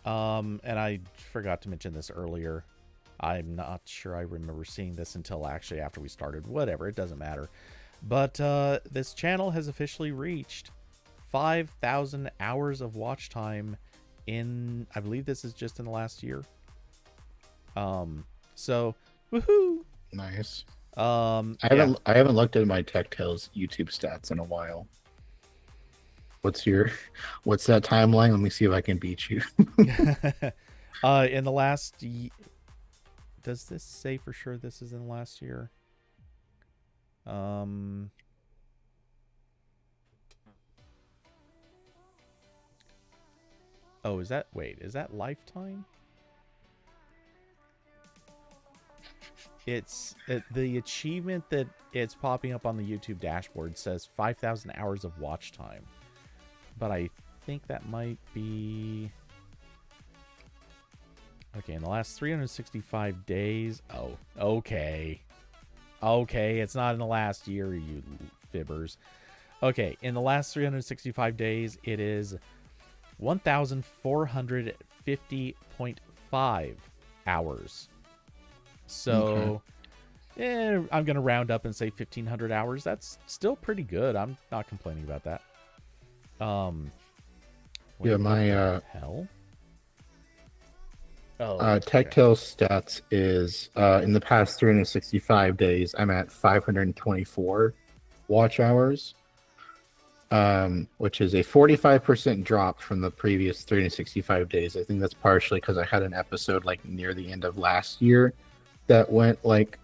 and I forgot to mention this earlier. I'm not sure I remember seeing this until actually after we started. Whatever, it doesn't matter. But this channel has officially reached 5,000 hours of watch time in, I believe this is just in the last year. So woohoo! Nice. I haven't looked at my Tech Tales YouTube stats in a while. What's that timeline? Let me see if I can beat you. In the last does this say for sure this is in the last year? Oh, is that lifetime? The achievement that it's popping up on the YouTube dashboard says 5,000 hours of watch time. But I think that might be... Okay, in the last 365 days... Oh, okay. Okay, it's not in the last year, you fibbers. Okay, in the last 365 days, it is 1,450.5 hours. So, I'm going to round up and say 1,500 hours. That's still pretty good. I'm not complaining about that. Yeah, my hell. TechTail stats is in the past 365 days, I'm at 524 watch hours. which is a 45% drop from the previous 365 days. I think that's partially because I had an episode like near the end of last year that went like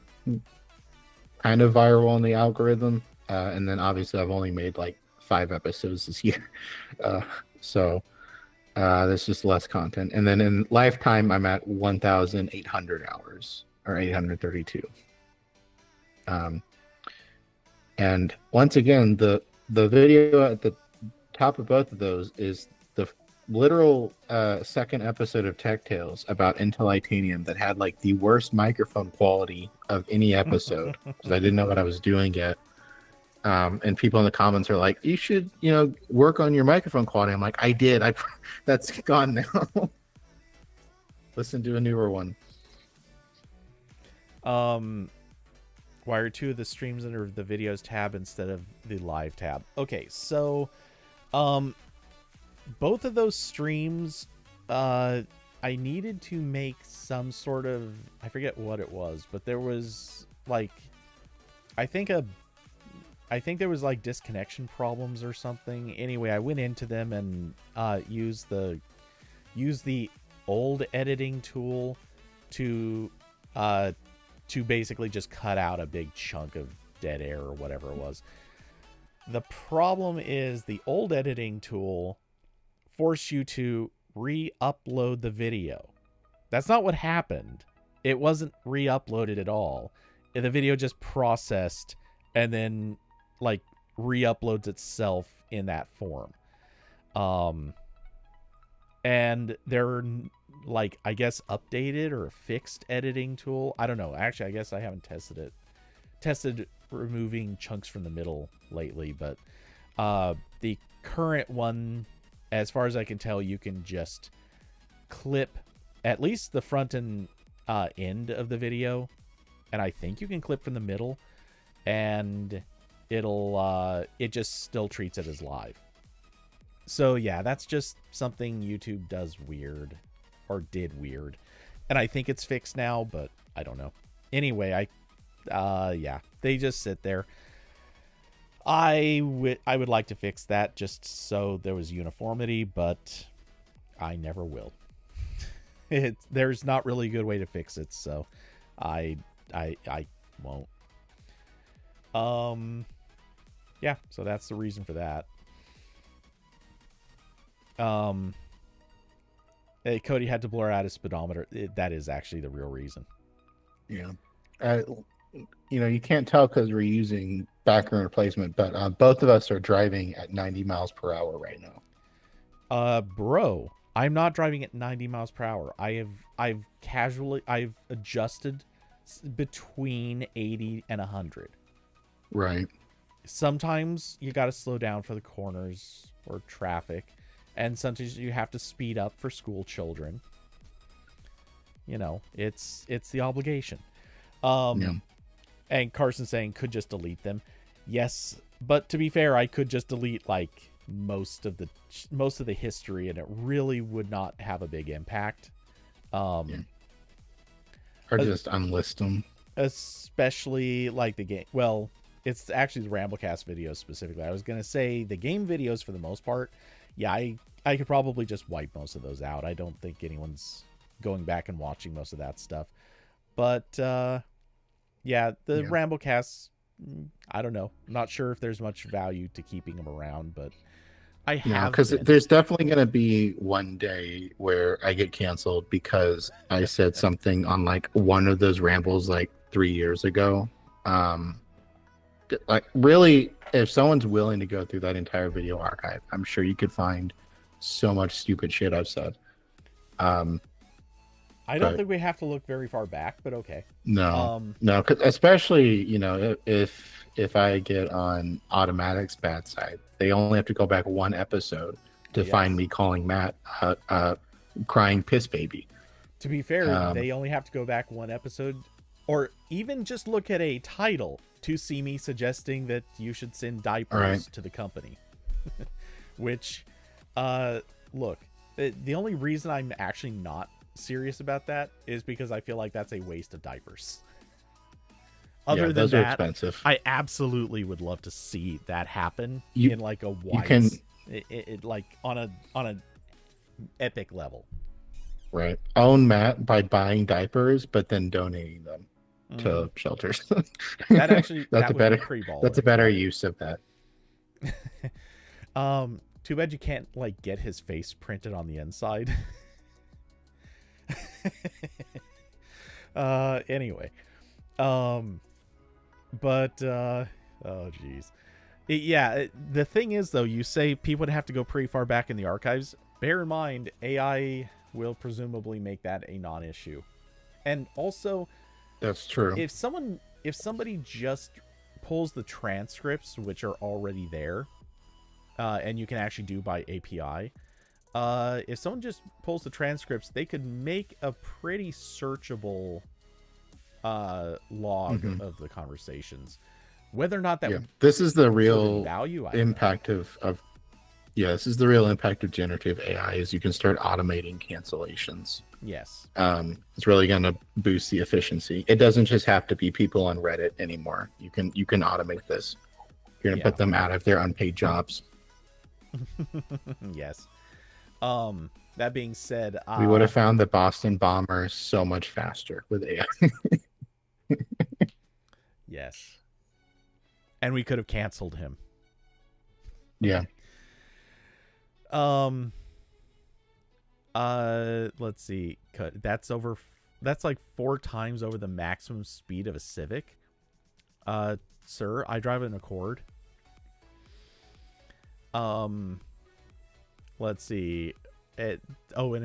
kind of viral on the algorithm. And then obviously I've only made like 5 episodes this year. Uh, so there's just less content. And then in lifetime, I'm at 1,800 hours or 832. And once again, the video at the top of both of those is the literal second episode of Tech Tales about Intel Itanium that had like the worst microphone quality of any episode because I didn't know what I was doing yet. And people in the comments are like, "You should, work on your microphone quality." I'm like, "I did. That's gone now." Listen to a newer one. Why are two of the streams under the videos tab instead of the live tab? Okay, so both of those streams, I needed to make some sort of, I forget what it was, but there was like, I think there was like disconnection problems or something. Anyway, I went into them and used the old editing tool to basically just cut out a big chunk of dead air or whatever it was. The problem is the old editing tool forced you to re-upload the video. That's not what happened. It wasn't re-uploaded at all. The video just processed and then like re-uploads itself in that form. And they're like, I guess, updated or fixed editing tool. I don't know. Actually, I guess I haven't tested removing chunks from the middle lately, but the current one, as far as I can tell, you can just clip at least the front and end of the video, and I think you can clip from the middle, and it just still treats it as live. So yeah, that's just something YouTube does weird, or did weird, and I think it's fixed now, but I don't know. Anyway, yeah, they just sit there. I would like to fix that just so there was uniformity, but I never will. There's not really a good way to fix it, so I won't. Yeah, so that's the reason for that. Cody had to blur out his speedometer. That is actually the real reason. Yeah. You can't tell because we're using background replacement, but both of us are driving at 90 miles per hour right now. Bro, I'm not driving at 90 miles per hour. I've adjusted between 80 and 100. Right. Sometimes you got to slow down for the corners or traffic, and sometimes you have to speed up for school children. It's the obligation. Yeah. And Carson saying could just delete them. Yes, but to be fair, I could just delete like most of the history, and it really would not have a big impact. Yeah. Or just unlist them. Especially like the game. Well, it's actually the RambleCast videos specifically. I was gonna say the game videos for the most part. Yeah, I could probably just wipe most of those out. I don't think anyone's going back and watching most of that stuff. But yeah, the RambleCasts, I don't know. I'm not sure if there's much value to keeping them around, but I have. Because there's definitely going to be one day where I get canceled because I said something on like one of those rambles like 3 years ago. Like really, if someone's willing to go through that entire video archive, I'm sure you could find so much stupid shit I've said. I don't think we have to look very far back, but okay. No, cause especially if I get on Automatic's bad side, they only have to go back one episode to find me calling Matt crying piss baby. To be fair, they only have to go back one episode, or even just look at a title to see me suggesting that you should send diapers to the company. Which, look, the only reason I'm actually not serious about that is because I feel like that's a waste of diapers. Other Yeah, than those are that, expensive. I absolutely would love to see that happen You in like a you can like on a epic level. right own Matt by buying diapers, but then donating them Hmm. to shelters. That's That a would be better pretty that's a baller. better Yep. use of that. Too bad you can't like get his face printed on the inside. Anyway. Um but oh geez. The thing is though, you say people would have to go pretty far back in the archives. Bear in mind, AI will presumably make that a non-issue. And also, That's true. if somebody just pulls the transcripts which are already there, and you can actually do by API, if someone just pulls the transcripts, they could make a pretty searchable log Hmm. of the conversations. Whether or not that Yeah, would this is the serve any real value, I don't know. impact of yeah, this is the real impact of generative AI is you can start automating cancellations. Yes. It's really going to boost the efficiency. It doesn't just have to be people on Reddit anymore. You can automate this. You're going to Yeah. put them out of their unpaid jobs. Yes. That being said, We would have found the Boston bomber so much faster with AI. yes. And we could have canceled him. Yeah. Let's see. That's like 4 times over the maximum speed of a Civic. Sir, I drive an Accord. Let's see. And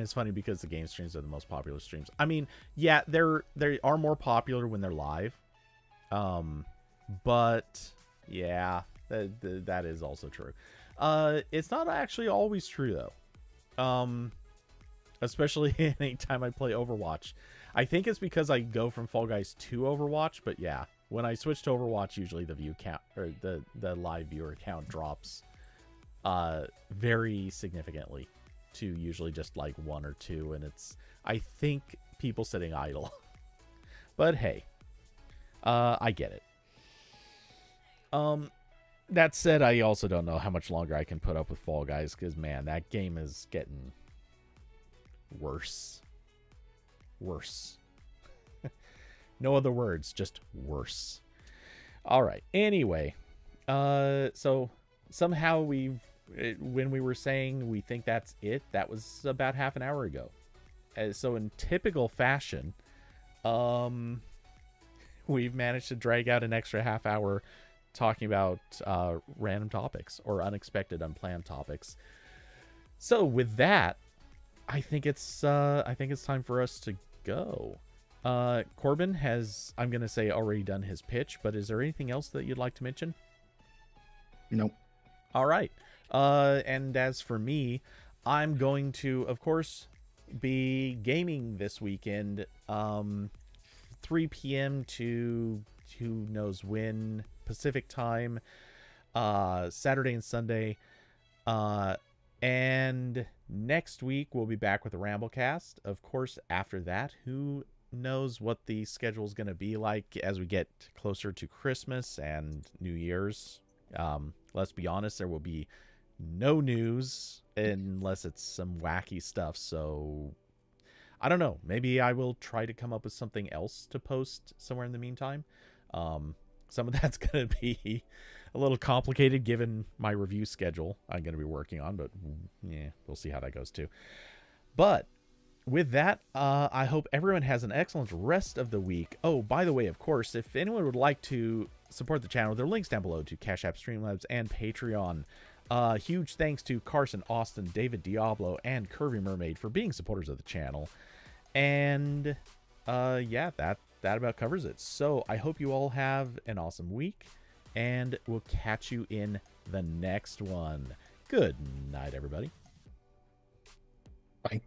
it's funny because the game streams are the most popular streams. I mean, yeah, they are more popular when they're live. But yeah, that is also true. It's not actually always true though. Especially anytime I play Overwatch. I think it's because I go from Fall Guys to Overwatch, but yeah, when I switch to Overwatch, usually the view count or the live viewer count drops very significantly to usually just like 1 or 2, and it's, I think, people sitting idle. But hey, I get it. That said, I also don't know how much longer I can put up with Fall Guys, because man, that game is getting worse. No other words, just worse. All right. Anyway, so somehow when we were saying we think that's it, that was about half an hour ago. So in typical fashion, we've managed to drag out an extra half hour talking about random topics or unexpected, unplanned topics. So with that, I think it's time for us to go. Corbin has, I'm gonna say, already done his pitch, but is there anything else that you'd like to mention? Nope. All right. And as for me, I'm going to, of course, be gaming this weekend, 3 p.m. to who knows when Pacific time, Saturday and Sunday. And next week we'll be back with the RambleCast. Of course, after that, who knows what the schedule is going to be like as we get closer to Christmas and New Year's. Let's be honest, there will be no news unless it's some wacky stuff. So I don't know. Maybe I will try to come up with something else to post somewhere in the meantime. Some of that's going to be a little complicated given my review schedule I'm going to be working on, but yeah, we'll see how that goes too. But with that, I hope everyone has an excellent rest of the week. Oh, by the way, of course, if anyone would like to support the channel, there are links down below to Cash App, Streamlabs, and Patreon. Huge thanks to Carson, Austin, David Diablo, and Curvy Mermaid for being supporters of the channel. And yeah, that about covers it. So I hope you all have an awesome week, and we'll catch you in the next one. Good night, everybody. Bye.